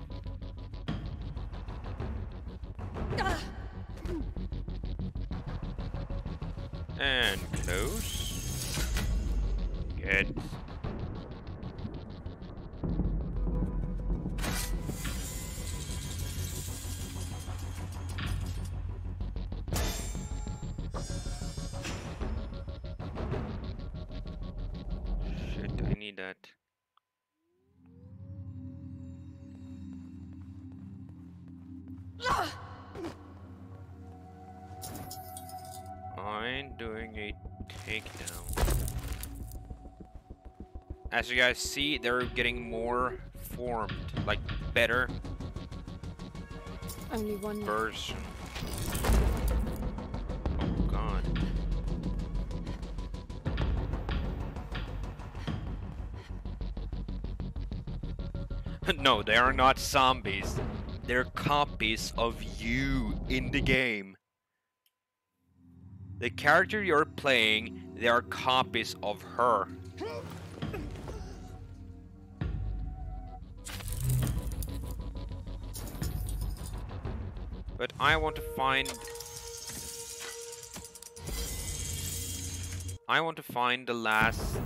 And close. Get. Shit, I need that. I'm doing a takedown. As you guys see, they're getting more formed, like better Only one. version. Oh god. No, they are not zombies. They're copies of you in the game. The character you're playing, they are copies of her. But I want to find the last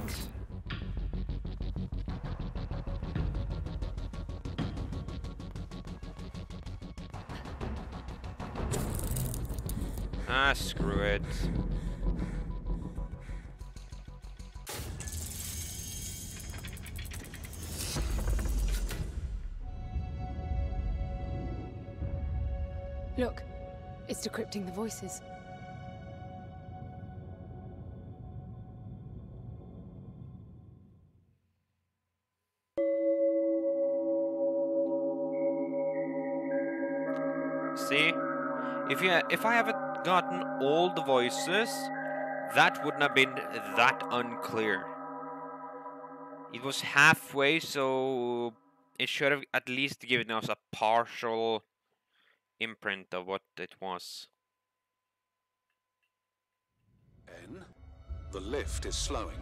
screw it. Look, it's decrypting the voices. See? If I haven't gotten all the voices, that wouldn't have been that unclear. It was halfway, so it should have at least given us a partial imprint of what it was. N, the lift is slowing.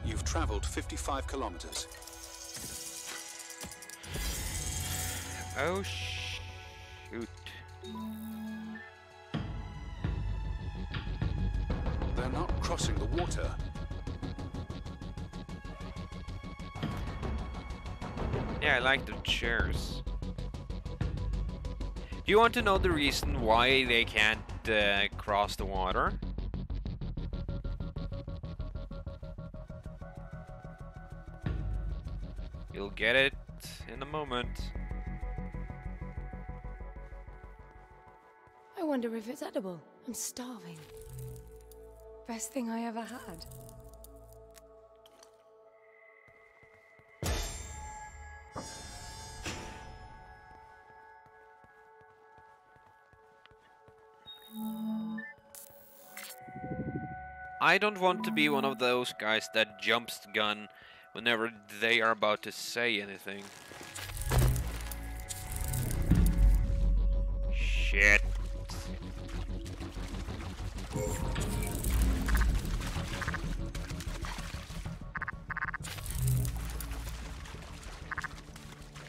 You've traveled 55 kilometers. Oh shoot. crossing the water. Yeah, I like the chairs. Do you want to know the reason why they can't cross the water? You'll get it in a moment. I wonder if it's edible. I'm starving. Best thing I ever had. I don't want to be one of those guys that jumps the gun whenever they are about to say anything. Shit.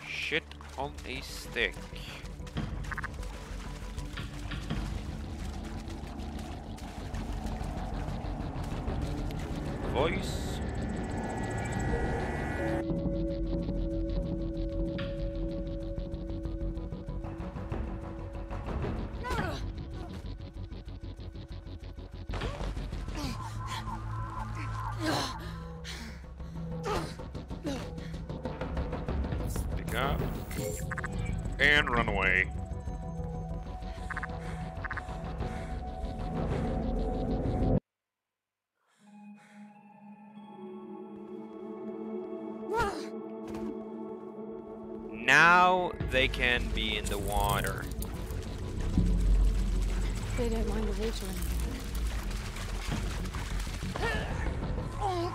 Shit on a stick. Voice. Pick up and run away. Now they can be in the water. They don't mind the water anymore.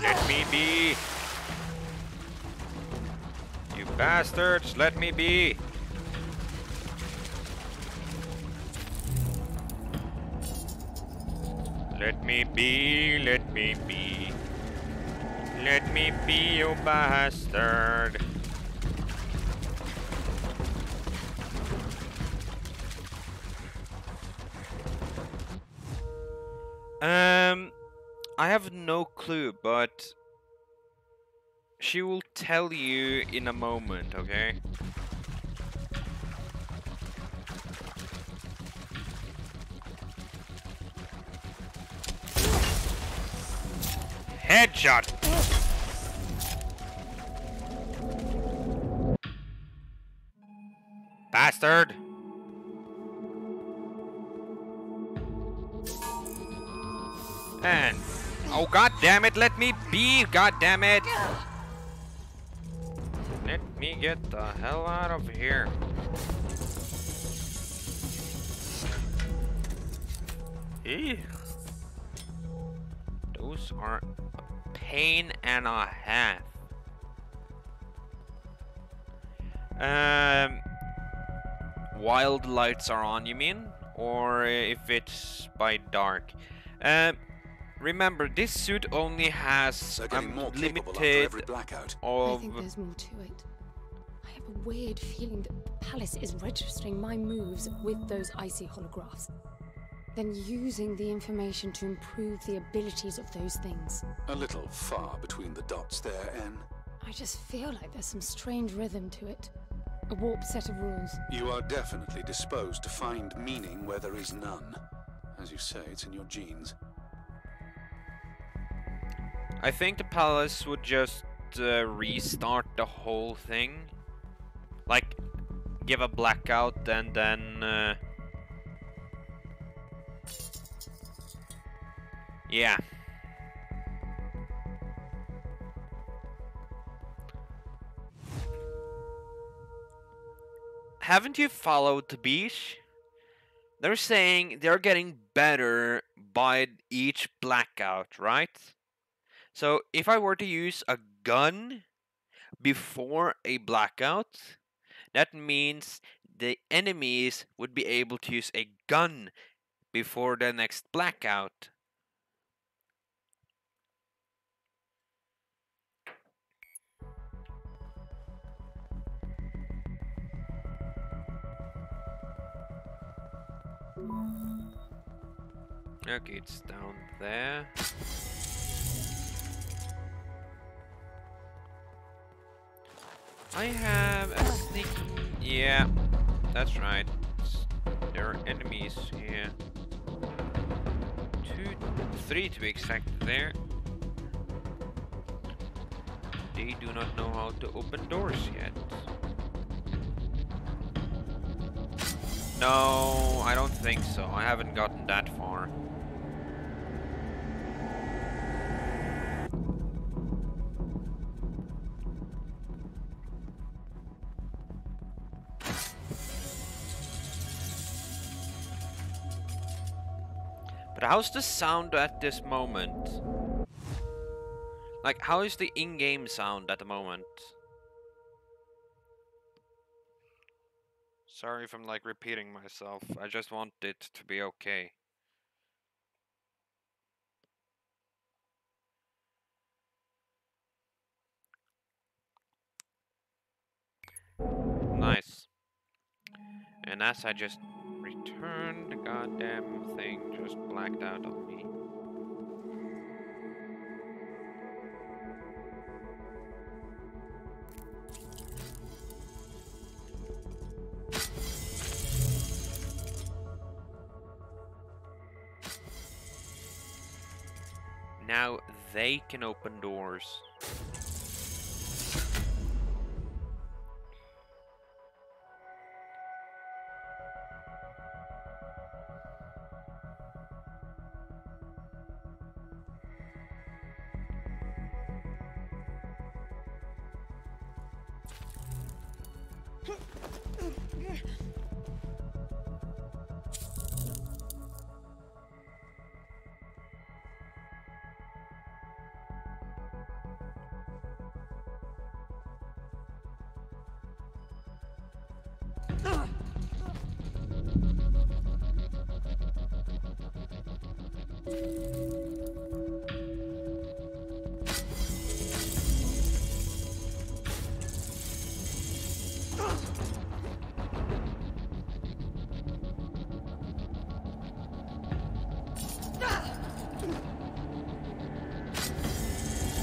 Let me be. You bastards, let me be. Let me be, let me be. Let me be, you bastard. I have no clue, but she will tell you in a moment, okay? Headshot! Bastard! And oh, god damn it, let me be, god damn it! Let me get the hell out of here. Ew. Those are a pain and a half. While the lights are on, you mean? Or if it's by dark? Remember, this suit only has They're getting more capable after limited every blackout. I think there's more to it. I have a weird feeling that the palace is registering my moves with those icy holographs, then using the information to improve the abilities of those things. A little far between the dots there, Anne. I just feel like there's some strange rhythm to it. A warped set of rules. You are definitely disposed to find meaning where there is none. As you say, it's in your genes. I think the palace would just restart the whole thing. Like, give a blackout and then... yeah. Haven't you followed the beach? They're saying they're getting better by each blackout, right? So if I were to use a gun before a blackout, that means the enemies would be able to use a gun before the next blackout. Okay, it's down there. I have a sneak. Yeah, that's right. There are enemies here. 3 to be exact there. They do not know how to open doors yet. No, I don't think so. I haven't gotten that far. But how's the sound at this moment? Like, how is the in-game sound at the moment? Sorry if I'm like repeating myself. I just want it to be okay. Nice. And as I just returned, the goddamn thing just blacked out on me. Now they can open doors.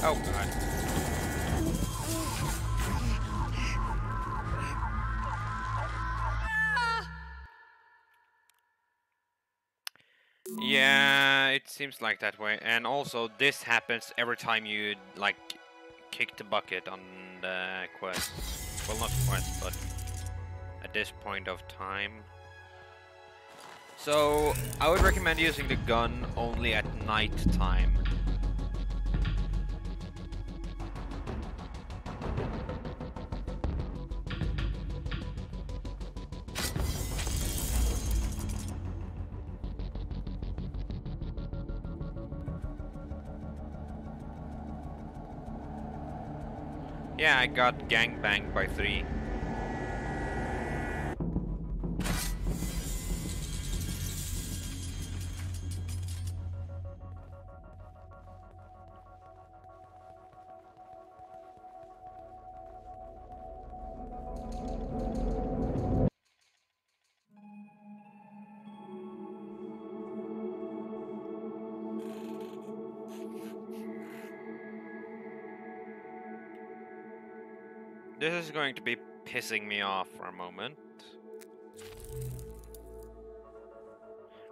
Oh god. Yeah, it seems like that way. And also, this happens every time you, like, kick the bucket on the quest. Well, not quest, but at this point of time. So, I would recommend using the gun only at night time. Yeah, I got gangbanged by 3. This is going to be pissing me off for a moment.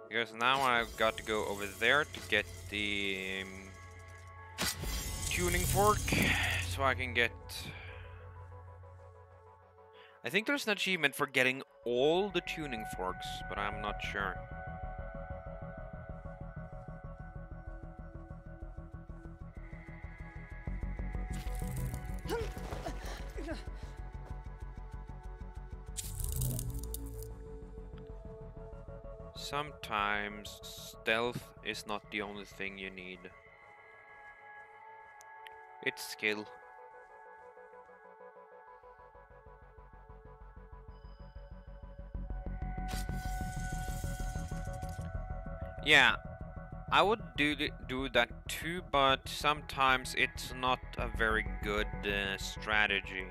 Because now I've got to go over there to get the tuning fork, so I can get... I think there's an achievement for getting all the tuning forks, but I'm not sure. Sometimes stealth is not the only thing you need. It's skill. Yeah, I would do that too, but sometimes it's not a very good strategy.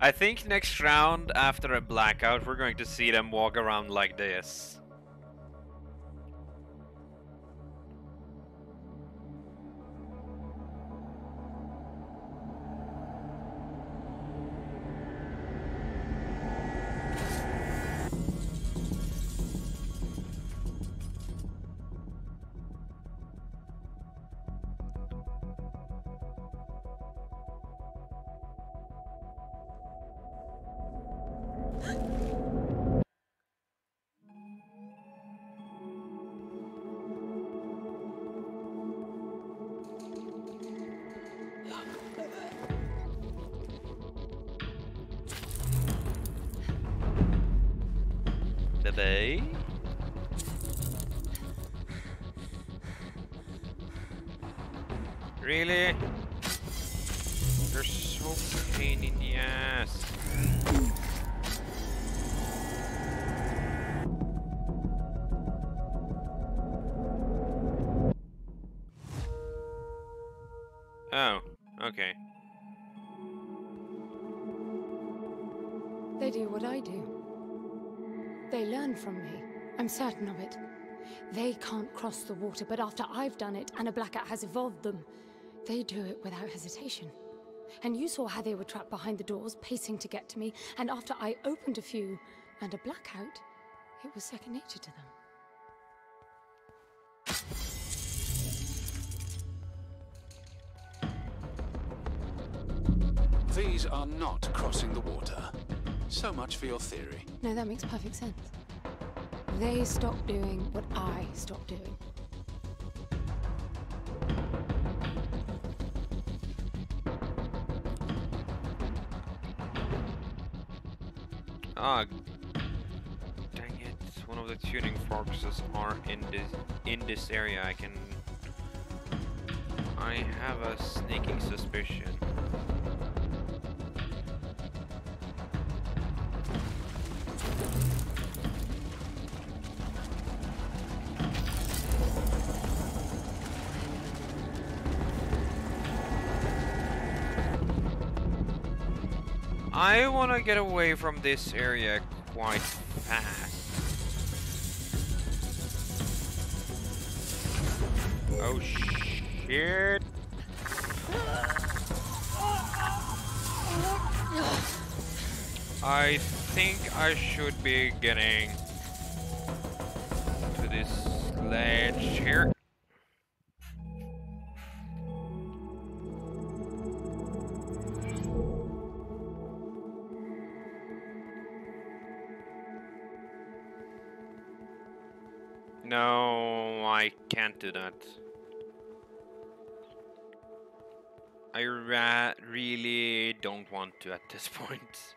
I think next round, after a blackout, we're going to see them walk around like this. Davy? Really? You're so pain in the ass. Oh, okay. They do what I do. They learn from me. I'm certain of it. They can't cross the water, but after I've done it and a blackout has evolved them, they do it without hesitation. And you saw how they were trapped behind the doors, pacing to get to me, and after I opened a few and a blackout, it was second nature to them. These are not crossing the water. So much for your theory. No, that makes perfect sense. They stopped doing what I stopped doing. Ah, dang it! One of the tuning forks are in this area. I have a sneaking suspicion. I want to get away from this area quite fast. Oh shit! I think I should be getting to this ledge here. No, I can't do that. I really don't want to at this point.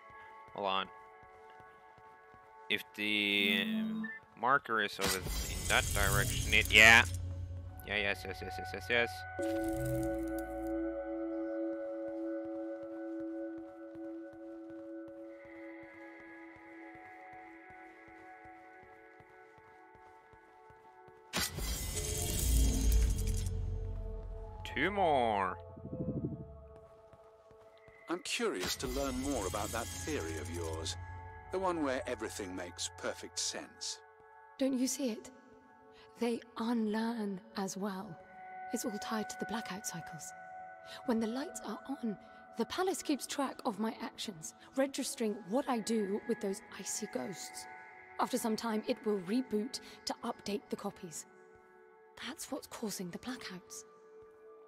Hold on. If the marker is over in that direction, yeah. Yeah, yes. Two more. I'm curious to learn more about that theory of yours. The one where everything makes perfect sense. Don't you see it? They unlearn as well. It's all tied to the blackout cycles. When the lights are on, the palace keeps track of my actions, registering what I do with those icy ghosts. After some time, it will reboot to update the copies. That's what's causing the blackouts.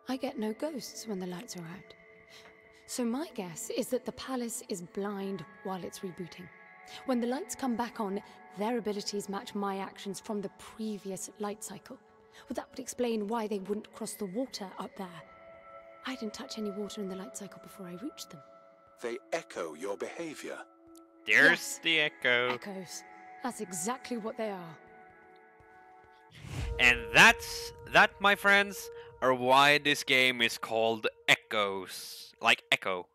I get no ghosts when the lights are out. So my guess is that the palace is blind while it's rebooting. When the lights come back on, their abilities match my actions from the previous light cycle. Well, that would explain why they wouldn't cross the water up there. I didn't touch any water in the light cycle before I reached them. They echo your behavior. There's Yes. the echo. Echoes. That's exactly what they are. And that, my friends, are why this game is called Echoes. Like Echo.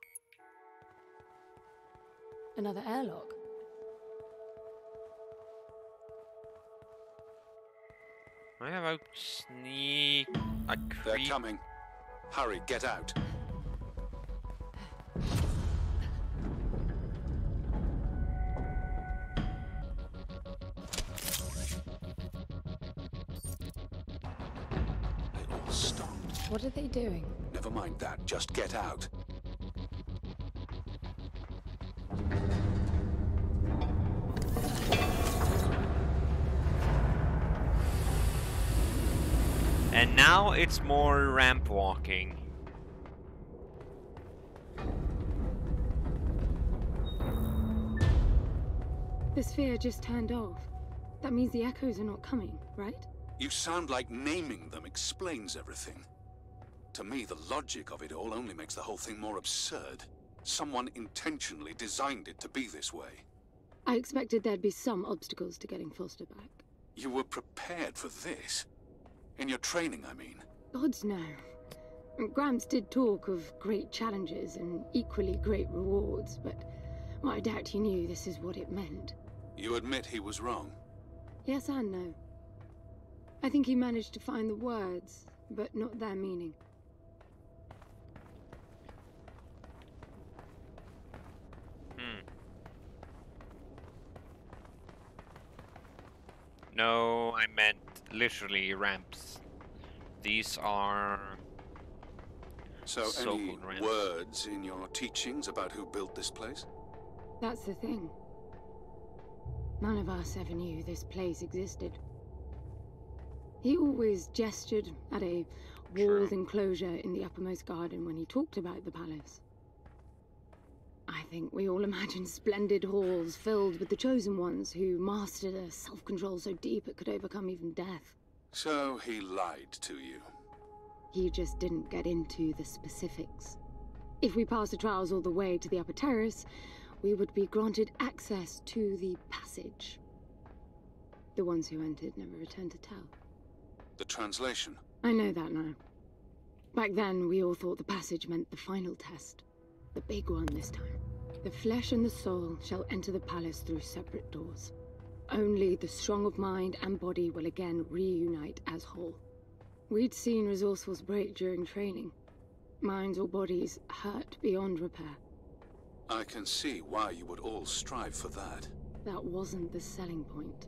Another airlock. I have a sneak. A They're creep. coming. Hurry, get out. stopped. What are they doing? Never mind that, just get out. And now it's more ramp walking. The sphere just turned off. That means the echoes are not coming, right? You sound like naming them explains everything. To me, the logic of it all only makes the whole thing more absurd. Someone intentionally designed it to be this way. I expected there'd be some obstacles to getting Foster back. You were prepared for this? In your training, I mean. Gods no. Gramps did talk of great challenges and equally great rewards, but well, I doubt he knew this is what it meant. You admit he was wrong? Yes and no. I think he managed to find the words, but not their meaning. No, I meant literally ramps. These are So any so-called ramps. words in your teachings about who built this place? That's the thing. None of us ever knew this place existed. He always gestured at a walled enclosure in the uppermost garden when he talked about the palace. I think we all imagine splendid halls filled with the chosen ones who mastered a self-control so deep it could overcome even death. So he lied to you. He just didn't get into the specifics. If we passed the trials all the way to the upper terrace, we would be granted access to the passage. The ones who entered never returned to tell. The translation? I know that now. Back then, we all thought the passage meant the final test. The big one this time. The flesh and the soul shall enter the palace through separate doors. Only the strong of mind and body will again reunite as whole. We'd seen resourcefuls break during training. Minds or bodies hurt beyond repair. I can see why you would all strive for that. That wasn't the selling point.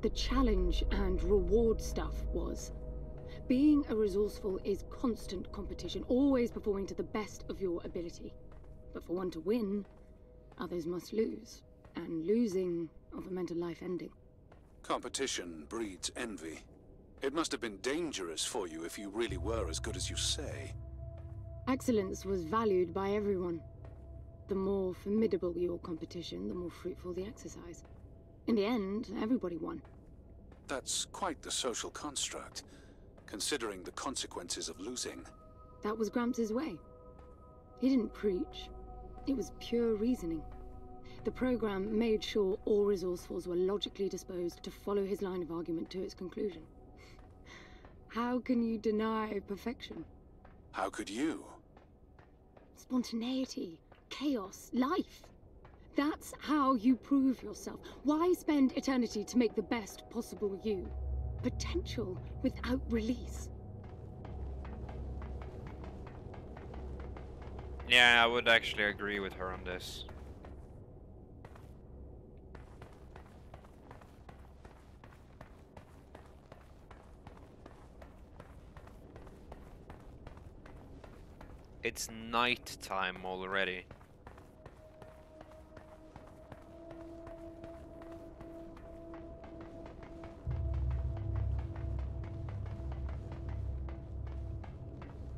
The challenge and reward stuff was. Being a resourceful is constant competition, always performing to the best of your ability. But for one to win, others must lose. And losing often meant a life ending. Competition breeds envy. It must have been dangerous for you if you really were as good as you say. Excellence was valued by everyone. The more formidable your competition, the more fruitful the exercise. In the end, everybody won. That's quite the social construct, considering the consequences of losing. That was Gramps' way. He didn't preach. It was pure reasoning. The program made sure all resourcefuls were logically disposed to follow his line of argument to its conclusion. How can you deny perfection? How could you? Spontaneity, chaos, life. That's how you prove yourself. Why spend eternity to make the best possible you? Potential without release. Yeah, I would actually agree with her on this. It's night time already.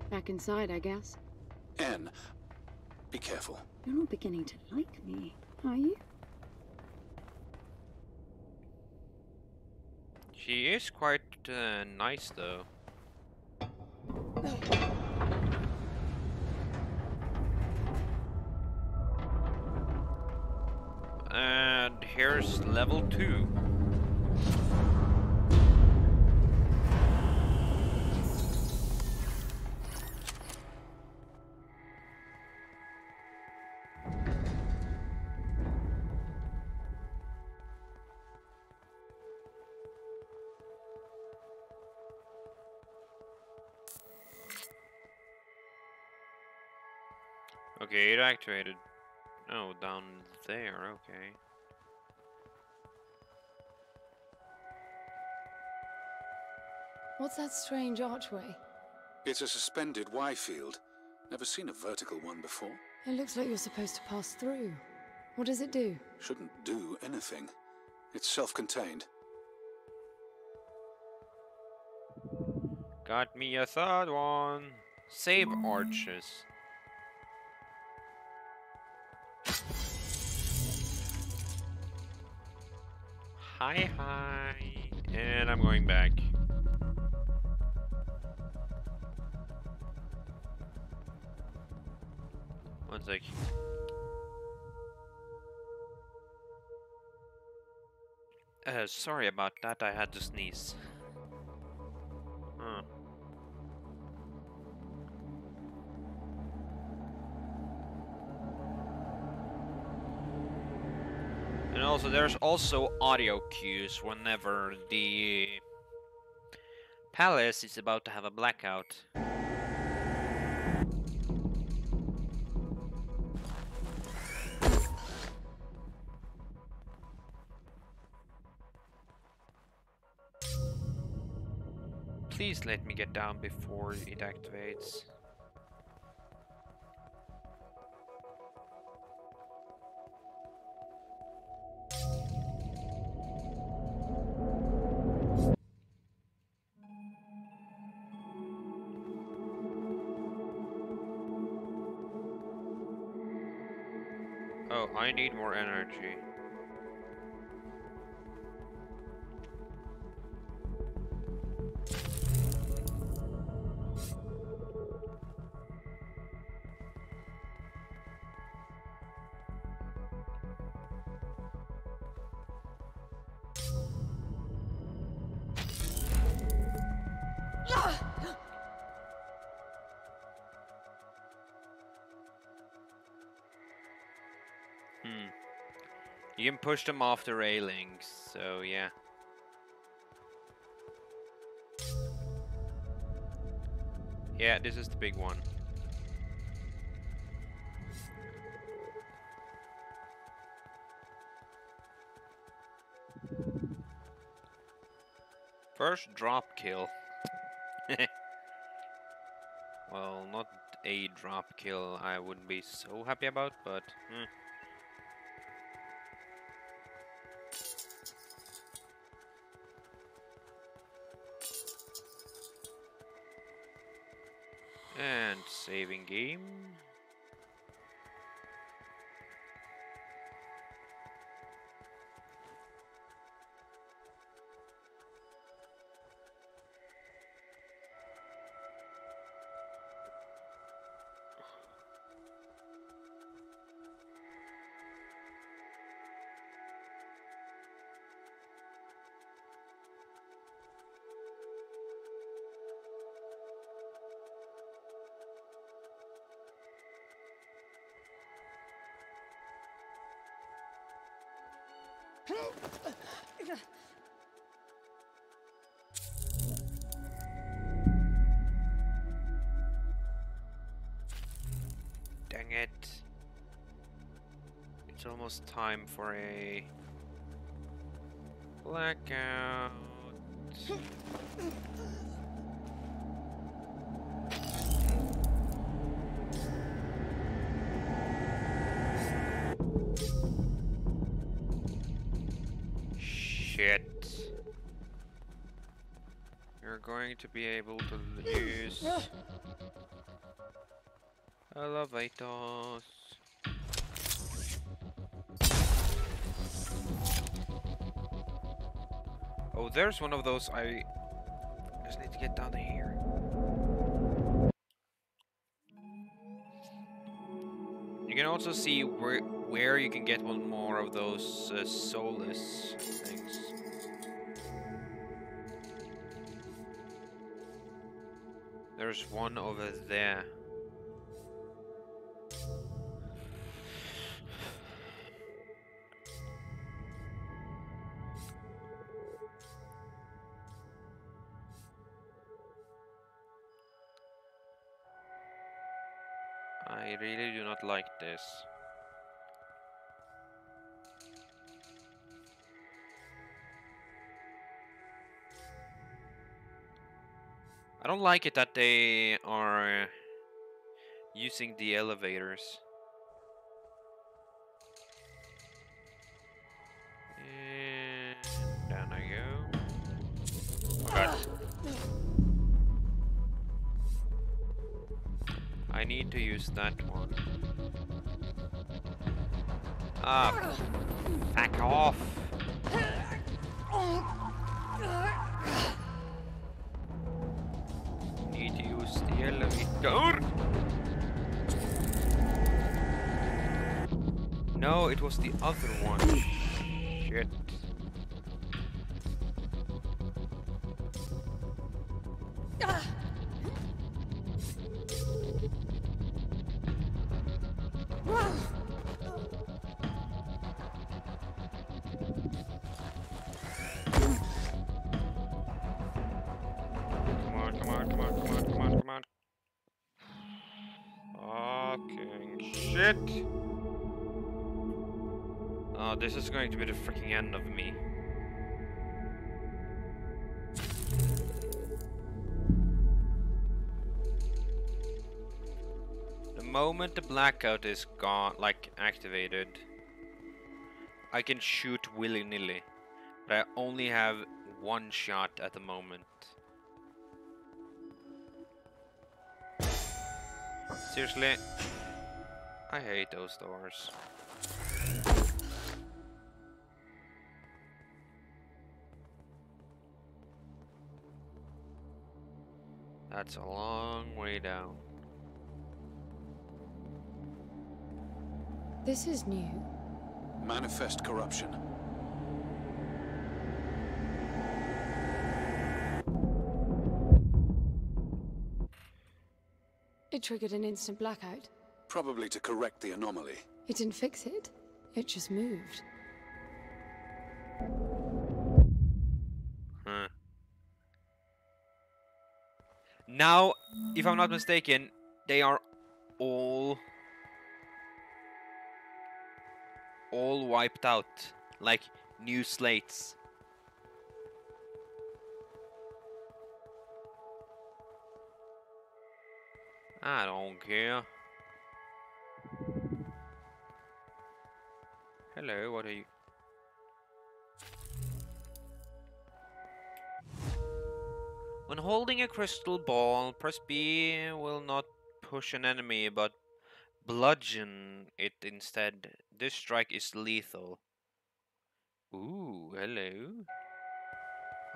Back inside, I guess. Anne, be careful. You're not beginning to like me, are you? She is quite nice though. And here's level 2. Okay, it activated. Oh, down there, okay. What's that strange archway? It's a suspended Y field. Never seen a vertical one before. It looks like you're supposed to pass through. What does it do? Shouldn't do anything. It's self-contained. Got me a third one. Save arches. Hi, hi. And I'm going back. One sec. Sorry about that, I had to sneeze. Huh. And also, there's also audio cues whenever the palace is about to have a blackout. Please let me get down before it activates. Oh, I need more energy. You can push them off the railings, so yeah. Yeah, this is the big one. First drop kill. Well, not a drop kill I wouldn't be so happy about, but... And saving game. Dang it. It's almost time for a blackout. Shit. You're going to be able to use elevators. Oh, there's one of those. I just need to get down here. You can also see where you can get one more of those soulless things. There's one over there. I really do not like this. I don't like it that they are using the elevators. And down I go. Oh god. I need to use that one. Ah, back off. Need to use the elevator. No, it was the other one. Shit. Come on. Fucking shit. Oh, this is going to be the freaking end of me. The moment the blackout is gone, like activated, I can shoot willy-nilly, but I only have one shot at the moment. Seriously, I hate those doors. That's a long way down. This is new. Manifest corruption. It triggered an instant blackout. Probably to correct the anomaly. It didn't fix it. It just moved. Huh. Now, if I'm not mistaken, they are all wiped out, like new slates. I don't care. Hello, what are you? When holding a crystal ball, press B will not push an enemy, but bludgeon it instead. This strike is lethal. Ooh, hello.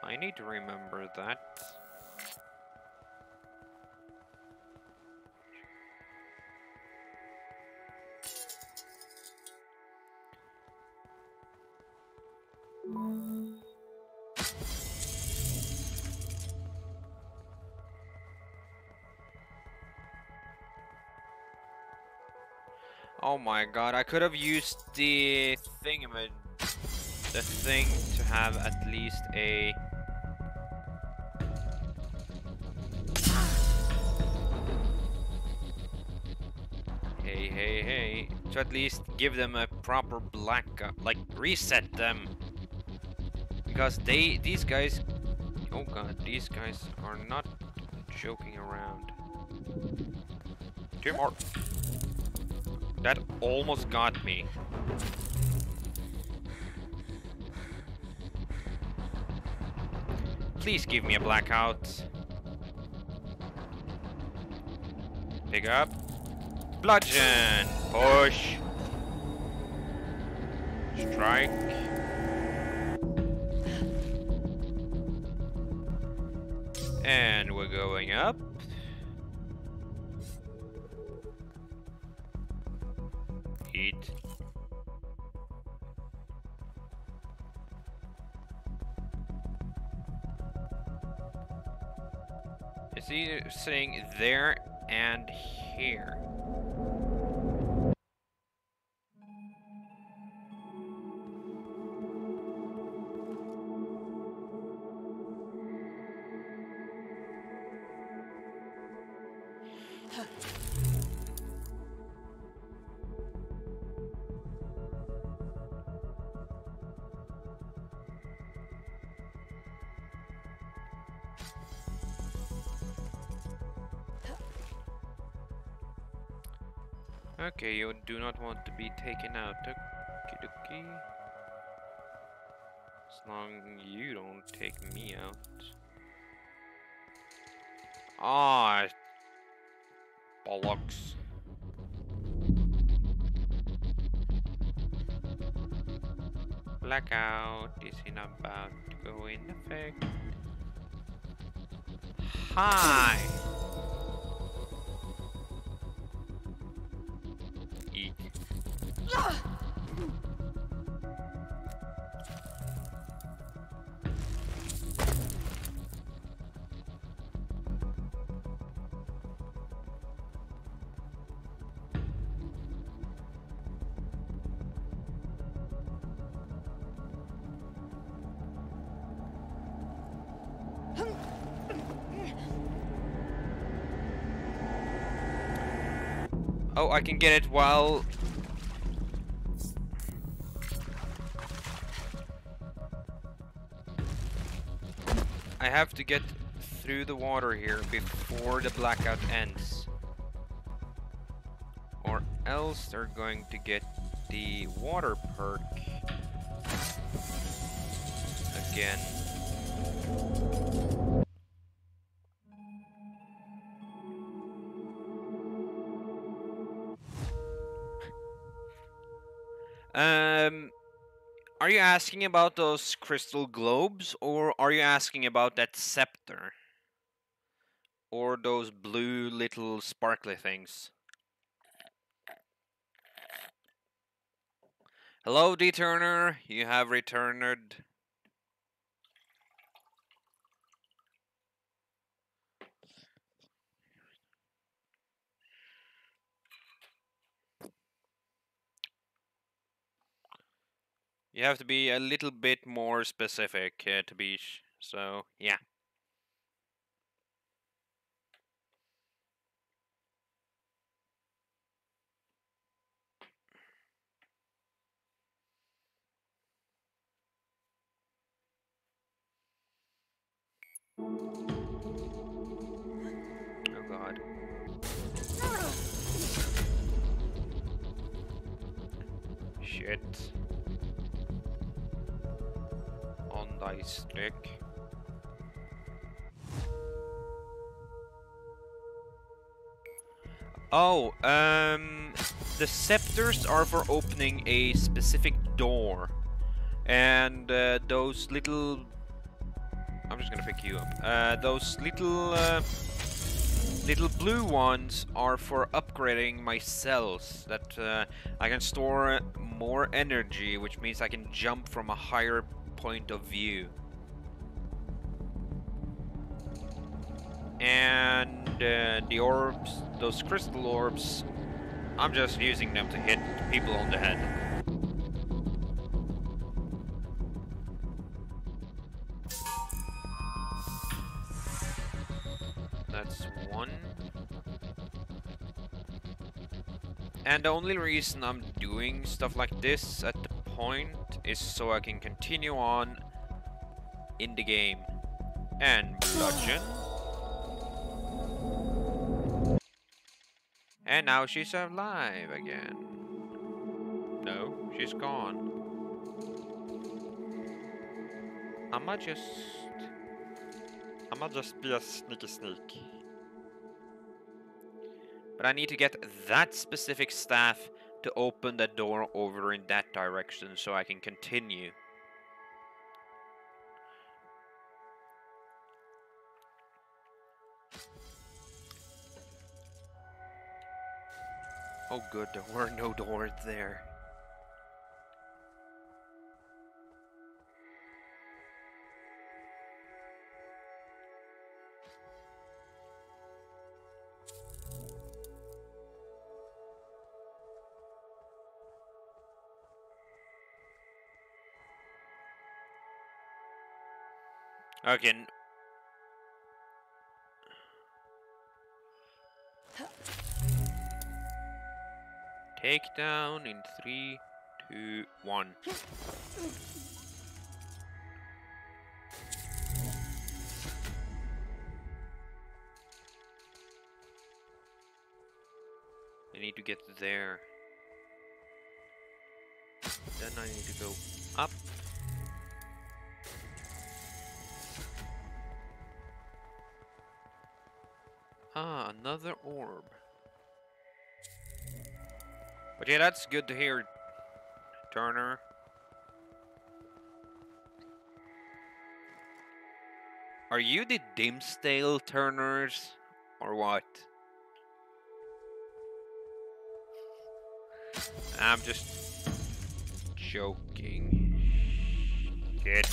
I need to remember that. Oh my god, I could have used the thing to have at least a... Hey, to at least give them a proper like reset them. Because these guys, oh god, these guys are not joking around. Two more. That almost got me. Please give me a blackout. Pick up. Bludgeon. Push. Strike. And we're going up. Heat. Is he saying there and here? Okay, you do not want to be taken out. Okie dokie. As long as you don't take me out. Ah, bollocks. Blackout is about to go in effect. Hi! Eat. Oh, I can get it while... I have to get through the water here before the blackout ends. Or else they're going to get the water perk again. Are you asking about those crystal globes, or are you asking about that scepter? Or those blue little sparkly things? Hello, D-Turner, you have returned. You have to be a little bit more specific to be so yeah. Oh god. Shit. On thy stick. Oh, the scepters are for opening a specific door. And those little... I'm just gonna pick you up. Those little blue ones are for upgrading my cells. That I can store more energy, which means I can jump from a higher point of view. And the orbs, those crystal orbs, I'm just using them to hit people on the head. That's one. And the only reason I'm doing stuff like this at the point is so I can continue on in the game. And bludgeon. And now she's alive again. No, she's gone. I'ma just be a sneaky sneak. But I need to get that specific staff to open the door over in that direction so I can continue. Oh good, there were no doors there. Okay. Takedown in 3, 2, 1. I need to get there. Then I need to go up. Ah, another orb. But yeah, that's good to hear, Turner. Are you the Dimsdale Turners, or what? I'm just joking. Shit.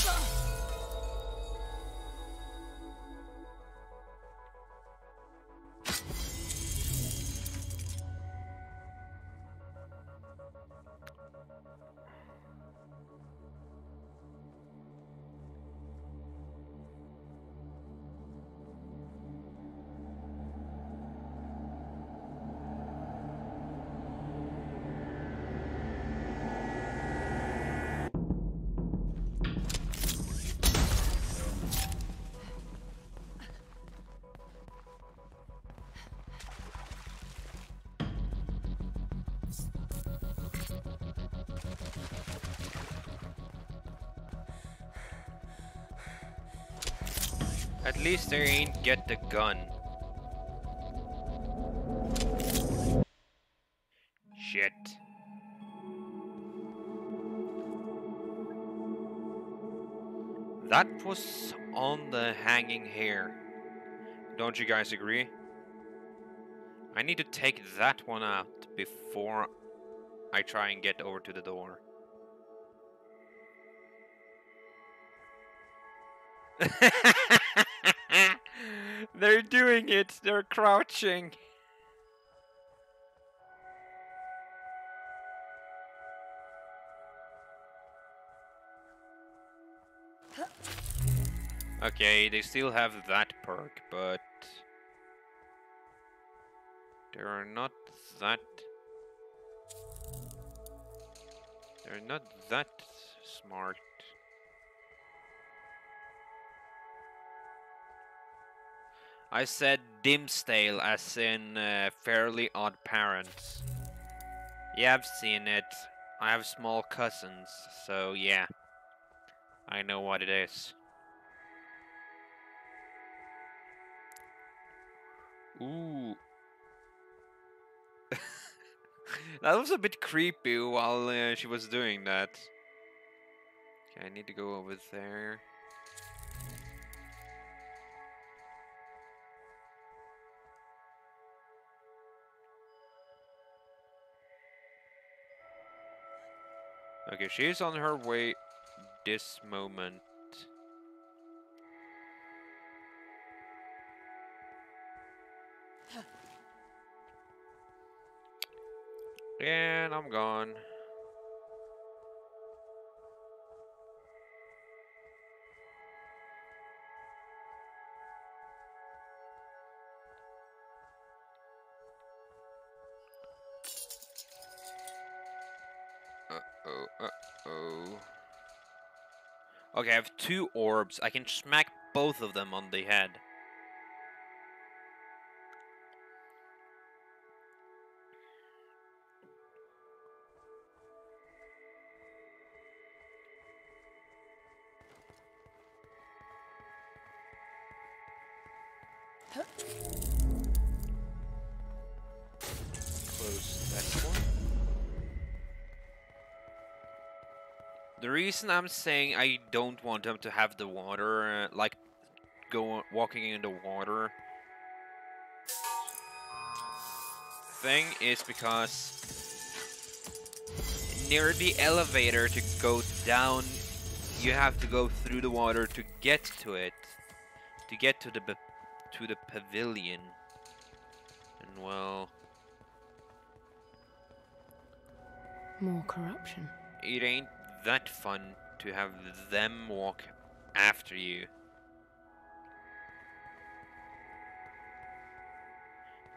At least they ain't get the gun. Shit. That was on the hanging hair. Don't you guys agree? I need to take that one out before I try and get over to the door. They're doing it! They're crouching! Okay, they still have that perk, but they're not that smart. I said Dimsdale as in Fairly Odd Parents. Yeah, I've seen it. I have small cousins, so yeah. I know what it is. Ooh. That was a bit creepy while she was doing that. Okay, I need to go over there. Okay, she's on her way this moment. And I'm gone. Uh-oh. Okay, I have 2 orbs. I can smack both of them on the head. Close that one. The reason I'm saying I don't want them to have the water, like walking in the water thing, is because near the elevator to go down, you have to go through the water to get to it, to get to the pavilion, and well, More corruption. it ain't that fun to have them walk after you.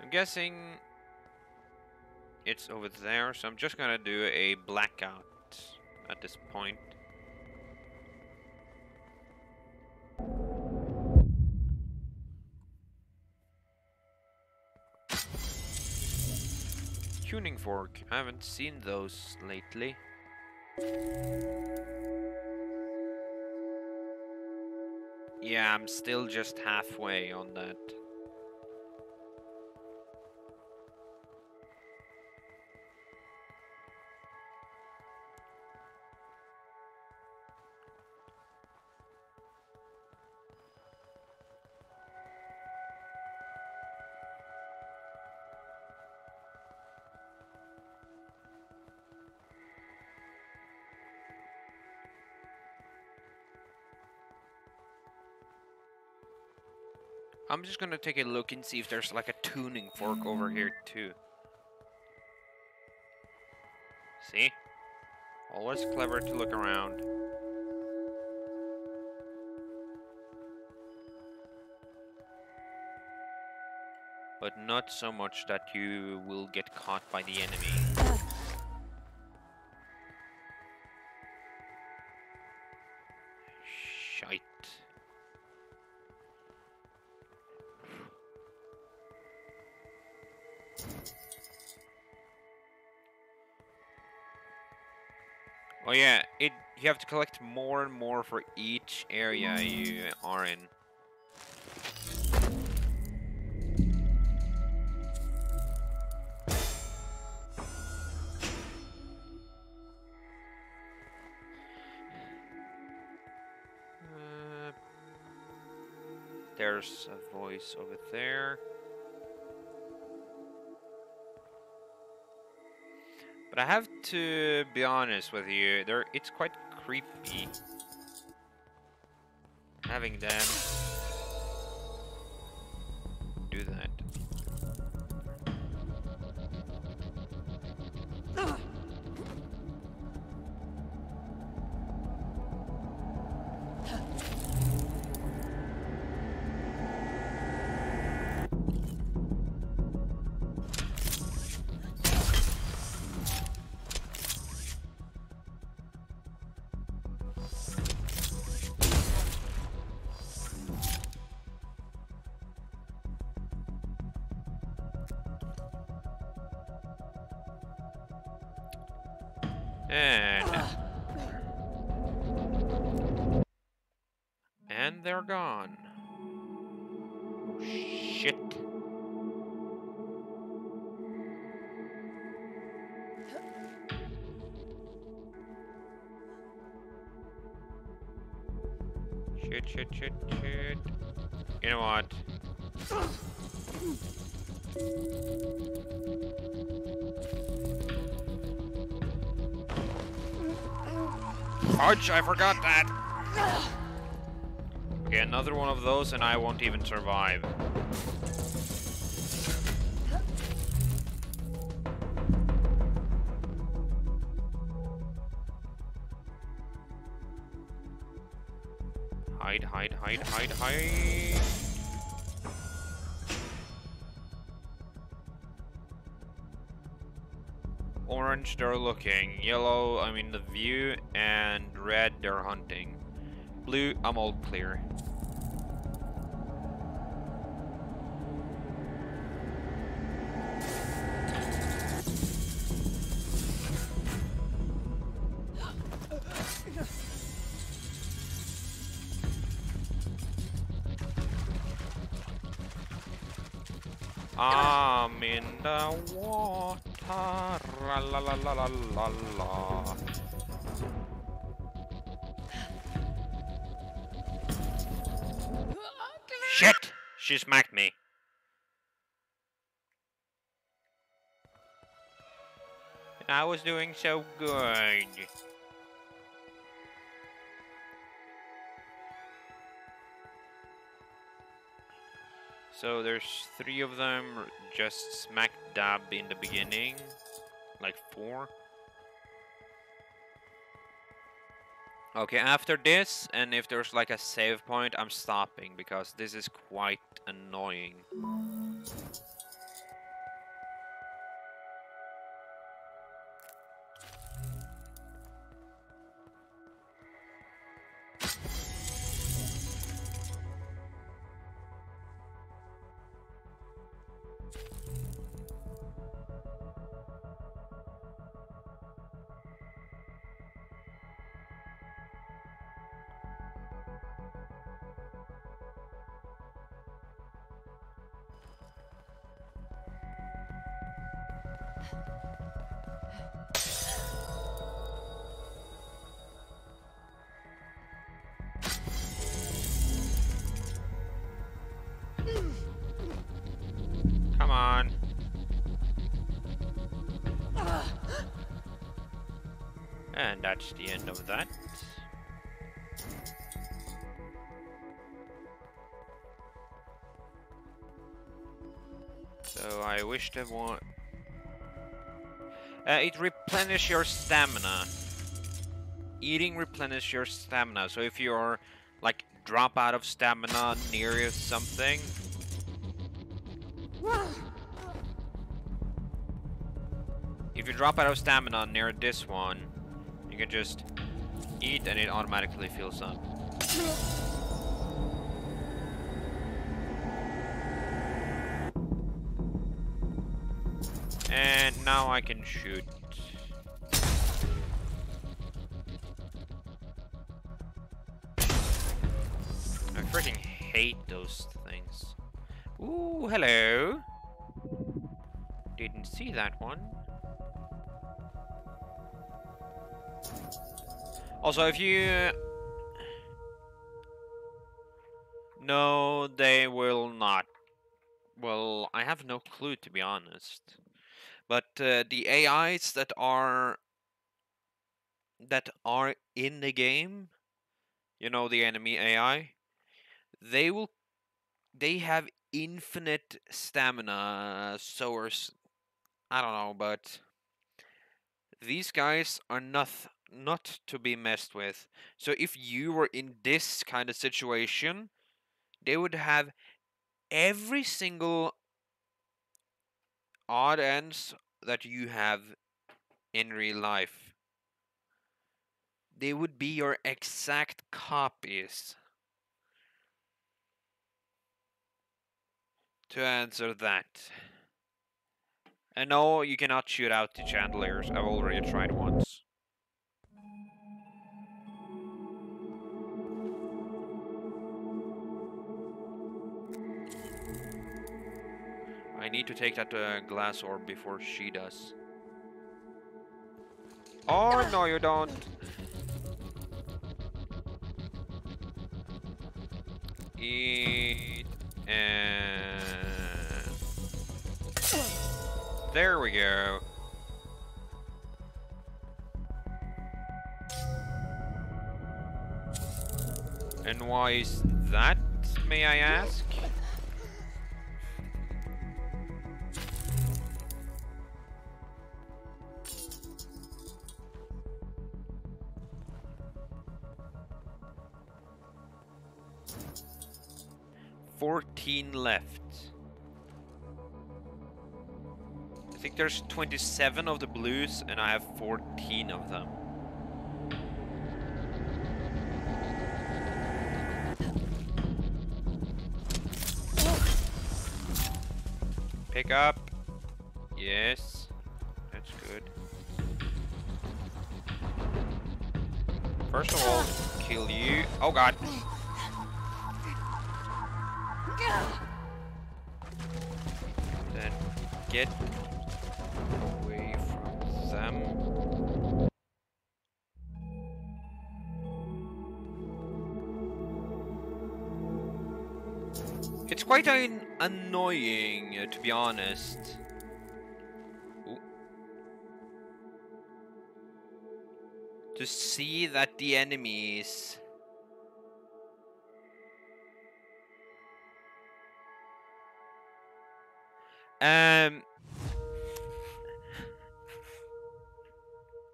I'm guessing it's over there, so I'm just gonna do a blackout at this point. tuning fork. I haven't seen those lately. Yeah, I'm still just halfway on that. I'm just gonna take a look and see if there's like a tuning fork over here too. See? Always clever to look around. But not so much that you will get caught by the enemy. Shite. Oh yeah, you have to collect more and more for each area you are in. There's a voice over there. But I have to be honest with you, it's quite creepy having them do that. And they're gone. Shit. Shit. You know what? Fudge, I forgot that! Okay, another one of those and I won't even survive. Hide. Orange, they're looking. Yellow, I'm in the view. And red, they're hunting. Blue, I'm all clear. I'm in the water, la. Shit! She smacked me. And I was doing so good. So there's 3 of them just smack dab in the beginning. Like 4. Okay, after this, and if there's like a save point, I'm stopping because this is quite annoying. Come on. And that's the end of that. So I wish there were... it replenishes your stamina. Eating replenishes your stamina. So if you're like drop out of stamina near something, if you drop out of stamina near this one, you can just eat and it automatically fills up. And now I can shoot. I freaking hate those things. Ooh, hello. Didn't see that one. Also, if you... No, they will not. Well, I have no clue, to be honest. But the AIs that are in the game, you know, the enemy AI, they have infinite stamina source. I don't know, but these guys are not to be messed with. So if you were in this kind of situation, they would have every single odd ends that you have in real life. They would be your exact copies. To answer that. And no, you cannot shoot out the chandeliers. I've already tried once. I need to take that glass orb before she does. Oh, no you don't. Eat and... There we go. And why is that, may I ask? $14 left. I think there's 27 of the blues and I have 14 of them. Pick up. Yes. That's good. First of all, kill you. Oh god. Then get away from them. It's quite annoying, to be honest. Ooh. To see that the enemies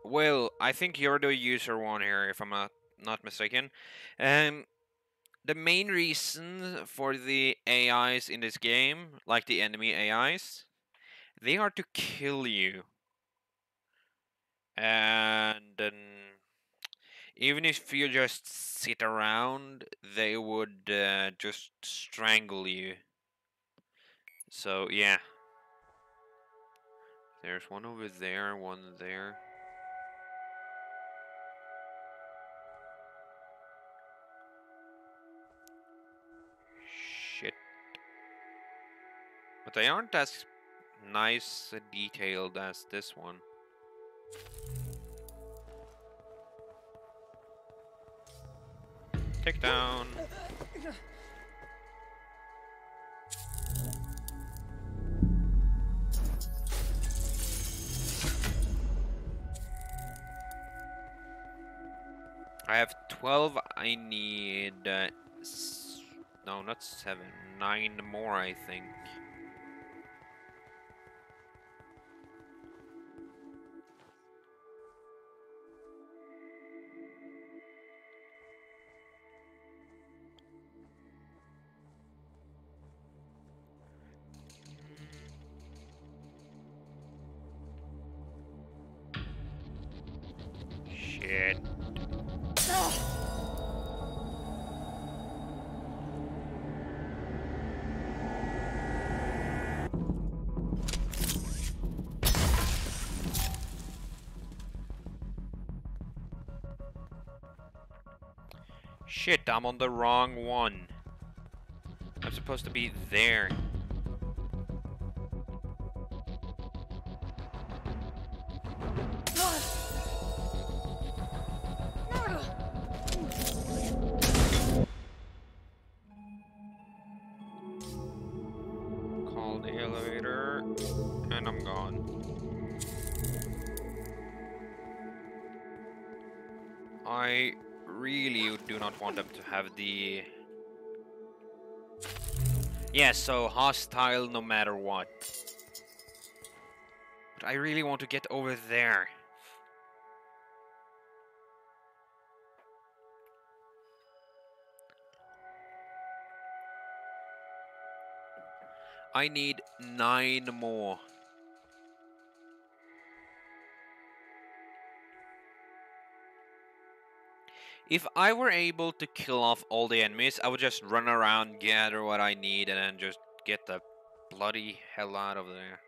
well, I think you're the user one here, if I'm not mistaken. The main reason for the AIs in this game, like the enemy AIs, they are to kill you. And even if you just sit around, they would just strangle you. So, yeah. There's one over there, one there. Shit. But they aren't as... nice detailed as this one. Take down. I have 12. I need no, not 7. 9 more, I think. Shit. Shit, I'm on the wrong one. I'm supposed to be there. Call the elevator, and I'm gone. I really do not want them to have the... Yeah, so hostile no matter what. But I really want to get over there. I need 9 more. If I were able to kill off all the enemies, I would just run around, gather what I need, and then just get the bloody hell out of there.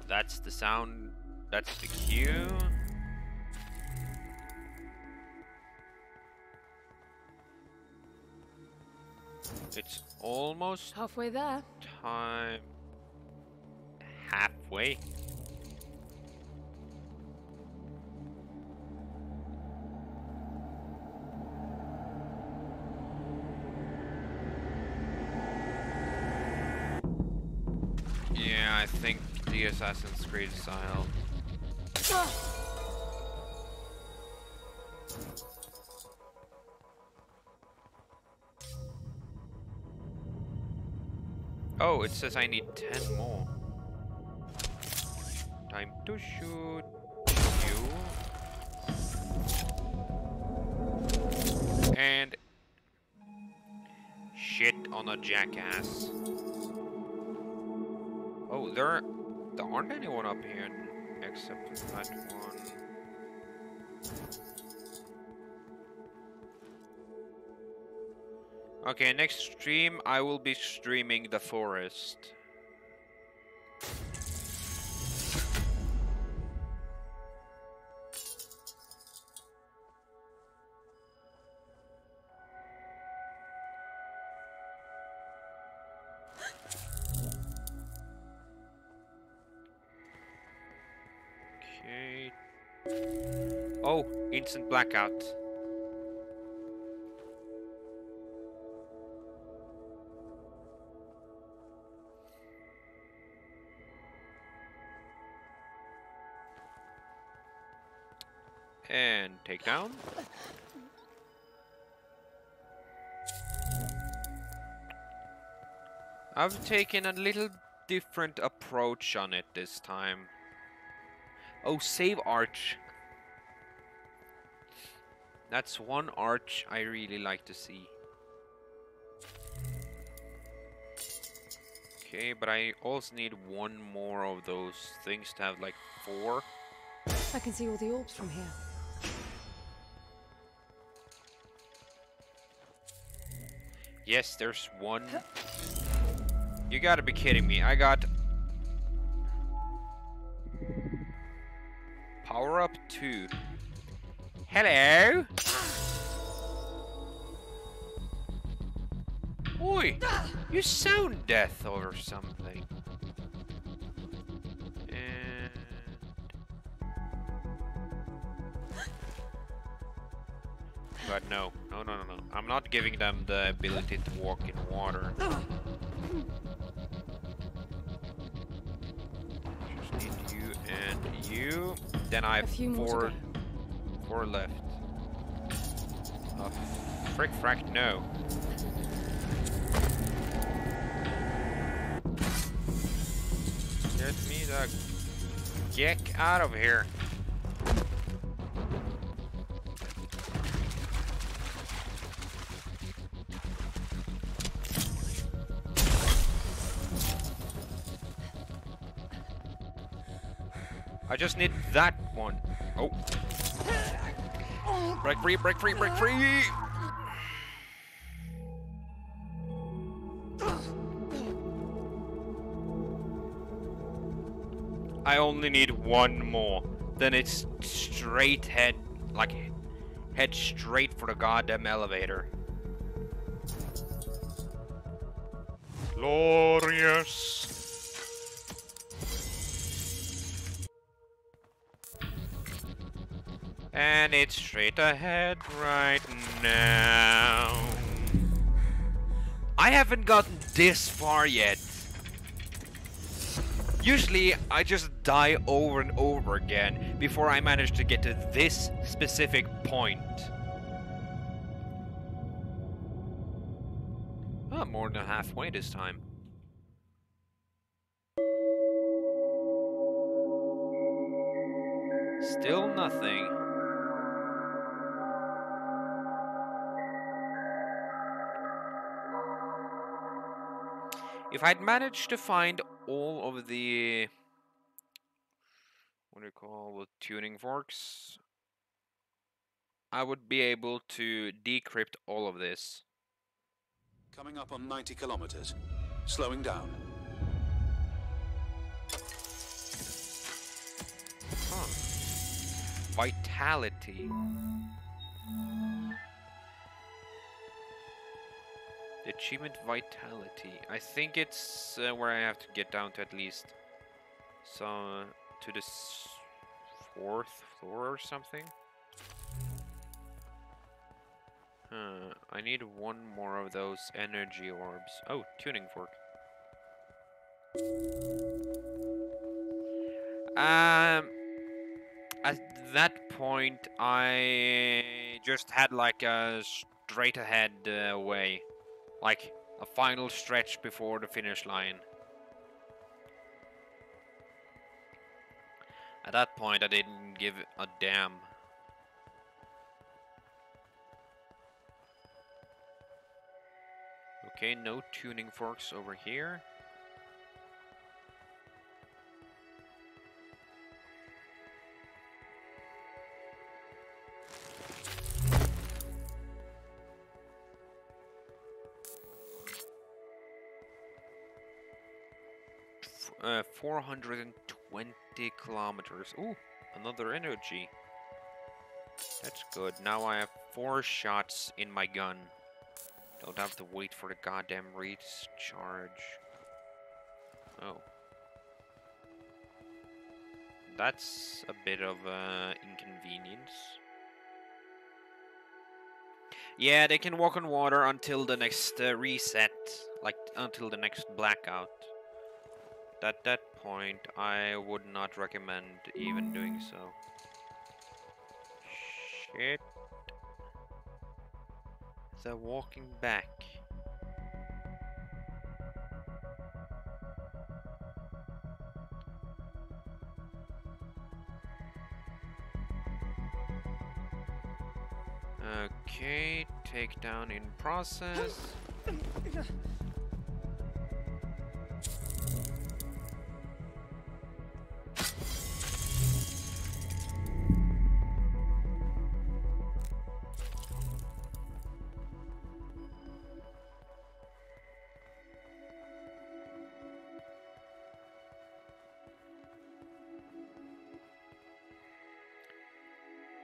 That's the sound, that's the cue. It's almost Halfway there. time. Halfway. Yeah, I think the Assassin's Creed style. Oh, it says I need 10 more. Time to shoot you. And shit on a jackass. Oh, there aren't anyone up here except for that one. Okay, next stream I will be streaming the forest. Okay. Oh, instant blackout. And take down. I've taken a little different approach on it this time. Oh, save arch. That's one arch I really like to see. Okay, but I also need one more of those things to have like 4. I can see all the orbs from here. Yes, there's one. You gotta be kidding me. I got Power up 2. Hello? Oi! You sound death or something. And... God, no. No, no, no, no. I'm not giving them the ability to walk in water. Just need you and you. Then I have four left. Oh, frick frack, no. Get me the geck out of here. I just need that one. Oh. Break free, break free, break free! I only need one more. Then it's straight head, like head straight for the goddamn elevator. Glorious. And it's straight ahead right now. I haven't gotten this far yet. Usually, I just die over and over again before I manage to get to this specific point. Oh, more than halfway this time. Still nothing. If I'd managed to find all of the... what do you call the tuning forks? I would be able to decrypt all of this. Coming up on 90 kilometers. Slowing down. Huh. Vitality. The achievement Vitality. I think it's where I have to get down to at least to the 4th floor or something. I need one more of those energy orbs. Oh, tuning fork. At that point, I just had like a straight ahead way. Like a final stretch before the finish line. At that point, I didn't give a damn. Okay, no tuning forks over here. F 420 kilometers. Ooh, another energy. That's good. Now I have 4 shots in my gun. Don't have to wait for the goddamn recharge. Oh. That's a bit of inconvenience. Yeah, they can walk on water until the next reset. Like, until the next blackout. At that point, I would not recommend even doing so. Shit. They're walking back. Okay, takedown in process.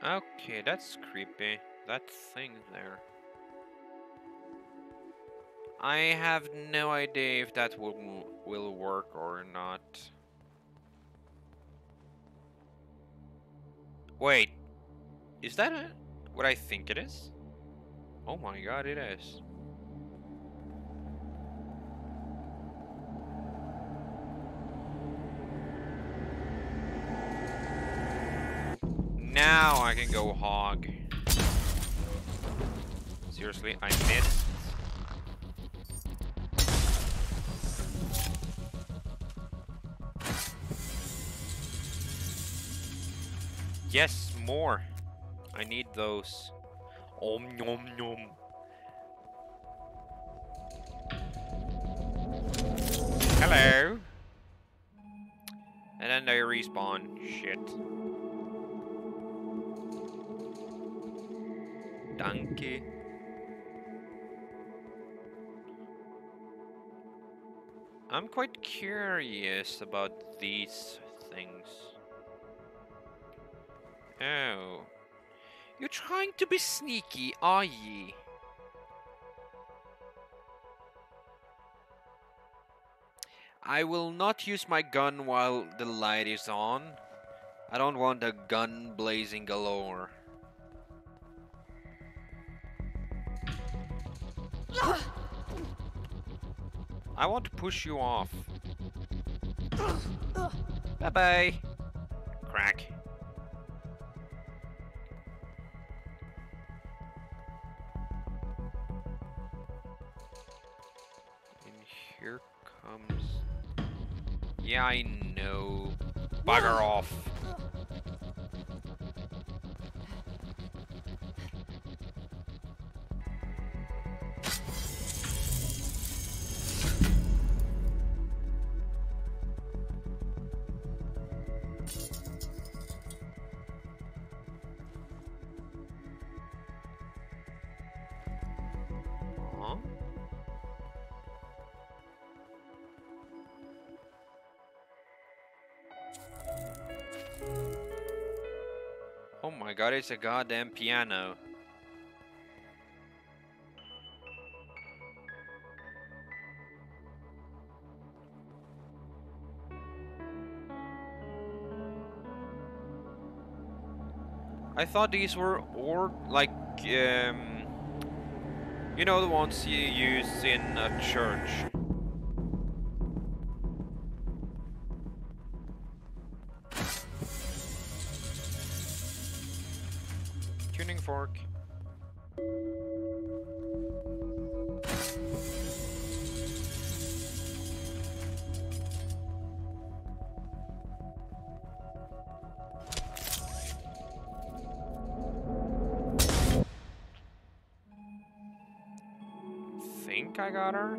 Okay, that's creepy. That thing there. I have no idea if that will work or not. Wait, is that what I think it is? Oh my god, it is. Now I can go hog. Seriously, I missed. Yes, more. I need those. Om nom nom. Hello. And then they respawn. Shit. Danke. I'm quite curious about these things. Oh. You're trying to be sneaky, are ye? I will not use my gun while the light is on. I don't want a gun blazing galore. I want to push you off. Bye-bye. Crack. And here comes... Yeah, I know. Bugger off. Huh? Oh my god, it's a goddamn piano. I thought these were like, you know, the ones you use in a church. Tuning fork. Think I got her?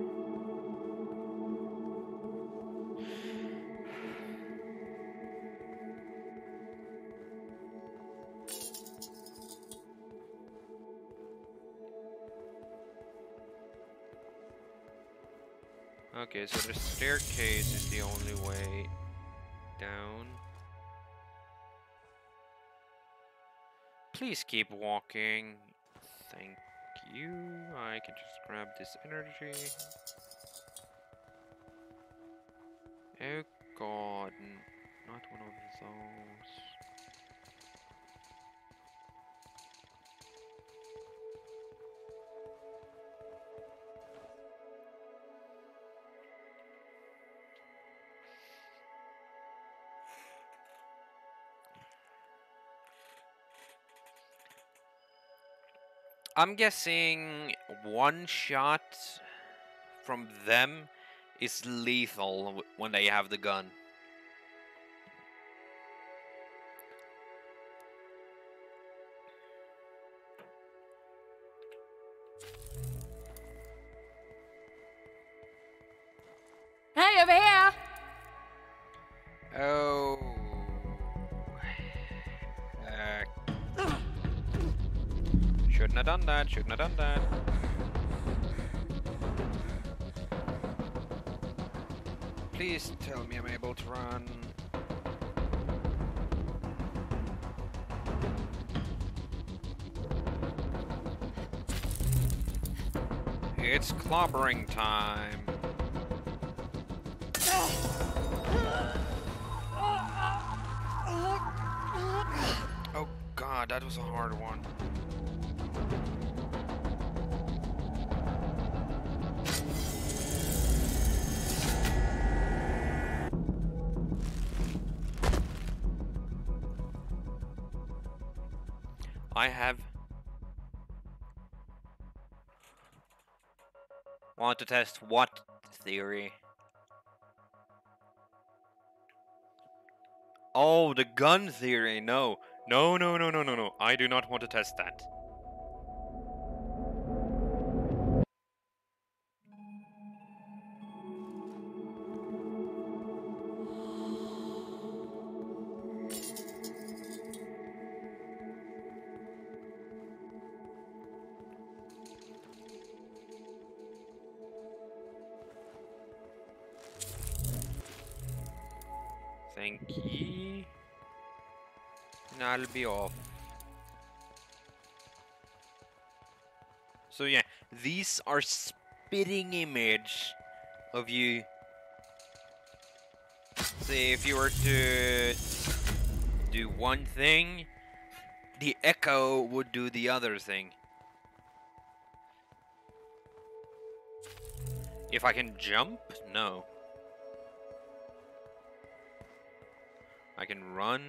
Okay, so the staircase is the only way down. Please keep walking. Thank you. I can just grab this energy. Oh god, not one of those. I'm guessing one shot from them is lethal when they have the gun. Hey, over here! Oh. Shouldn't have done that, shouldn't have done that. Please tell me I'm able to run. It's clobbering time. Oh god, that was a hard one. I have want to test what theory? Oh, the gun theory. No. No, no, no, no, no, no. I do not want to test that. Thank ye. And I'll be off. So yeah, these are spitting image of you. See, if you were to do one thing, the echo would do the other thing. If I can jump? No. I can run.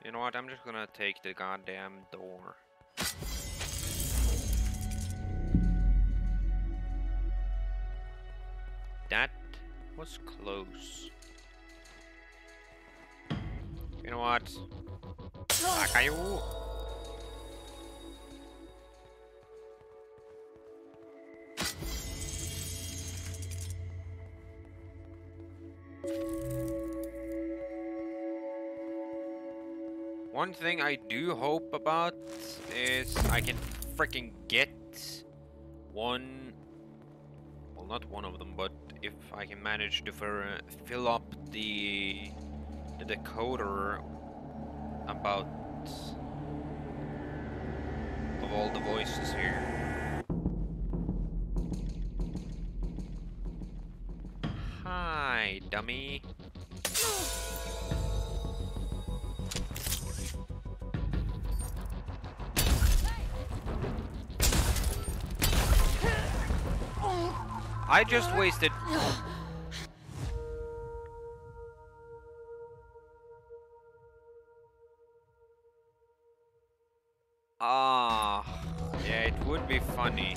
You know what? I'm just gonna take the goddamn door. That was close. You know what? Akayo. One thing I do hope about is I can freaking get one, well, not one of them, but if I can manage to fill up the decoder about of all the voices here. Hi, dummy. I just wasted. Ah, yeah, it would be funny.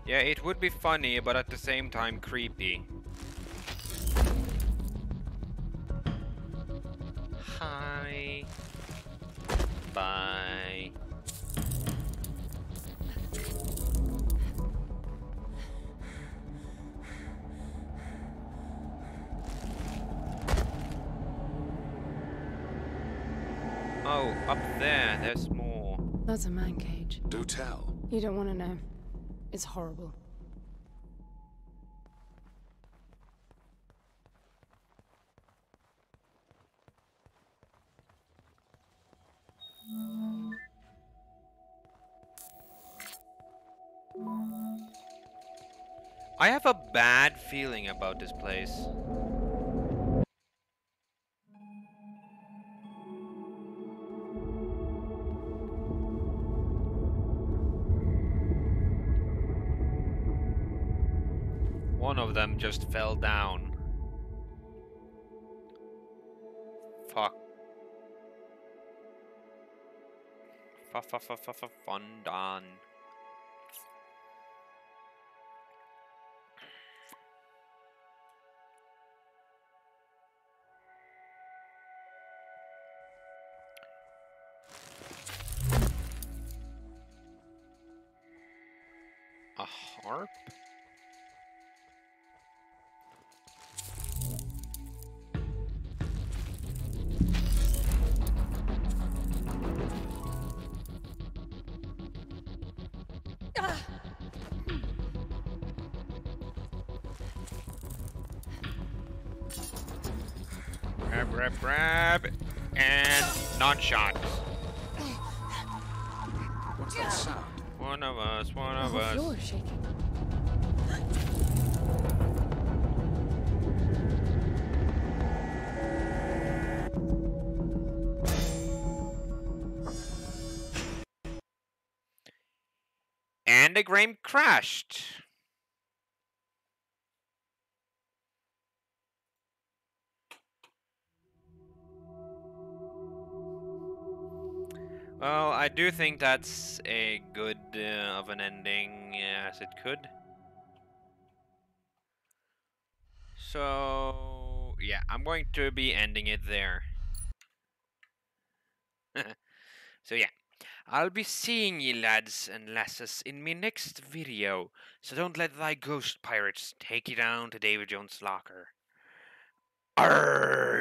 Yeah, it would be funny, but at the same time creepy. Hi. Bye. Oh, up there, there's more. That's a man cage. Do tell. You don't want to know. It's horrible. I have a bad feeling about this place. One of them just fell down. Fuck. Fun done. harp. Grab, grab, grab, and non-shot. What's that sound? One of us, one The of whole us. floor is shaking. And the game crashed. Well, I do think that's a good of an ending as it could. So, yeah, I'm going to be ending it there. So, yeah, I'll be seeing ye lads and lasses in me next video. So don't let thy ghost pirates take you down to Davy Jones' locker. Arr!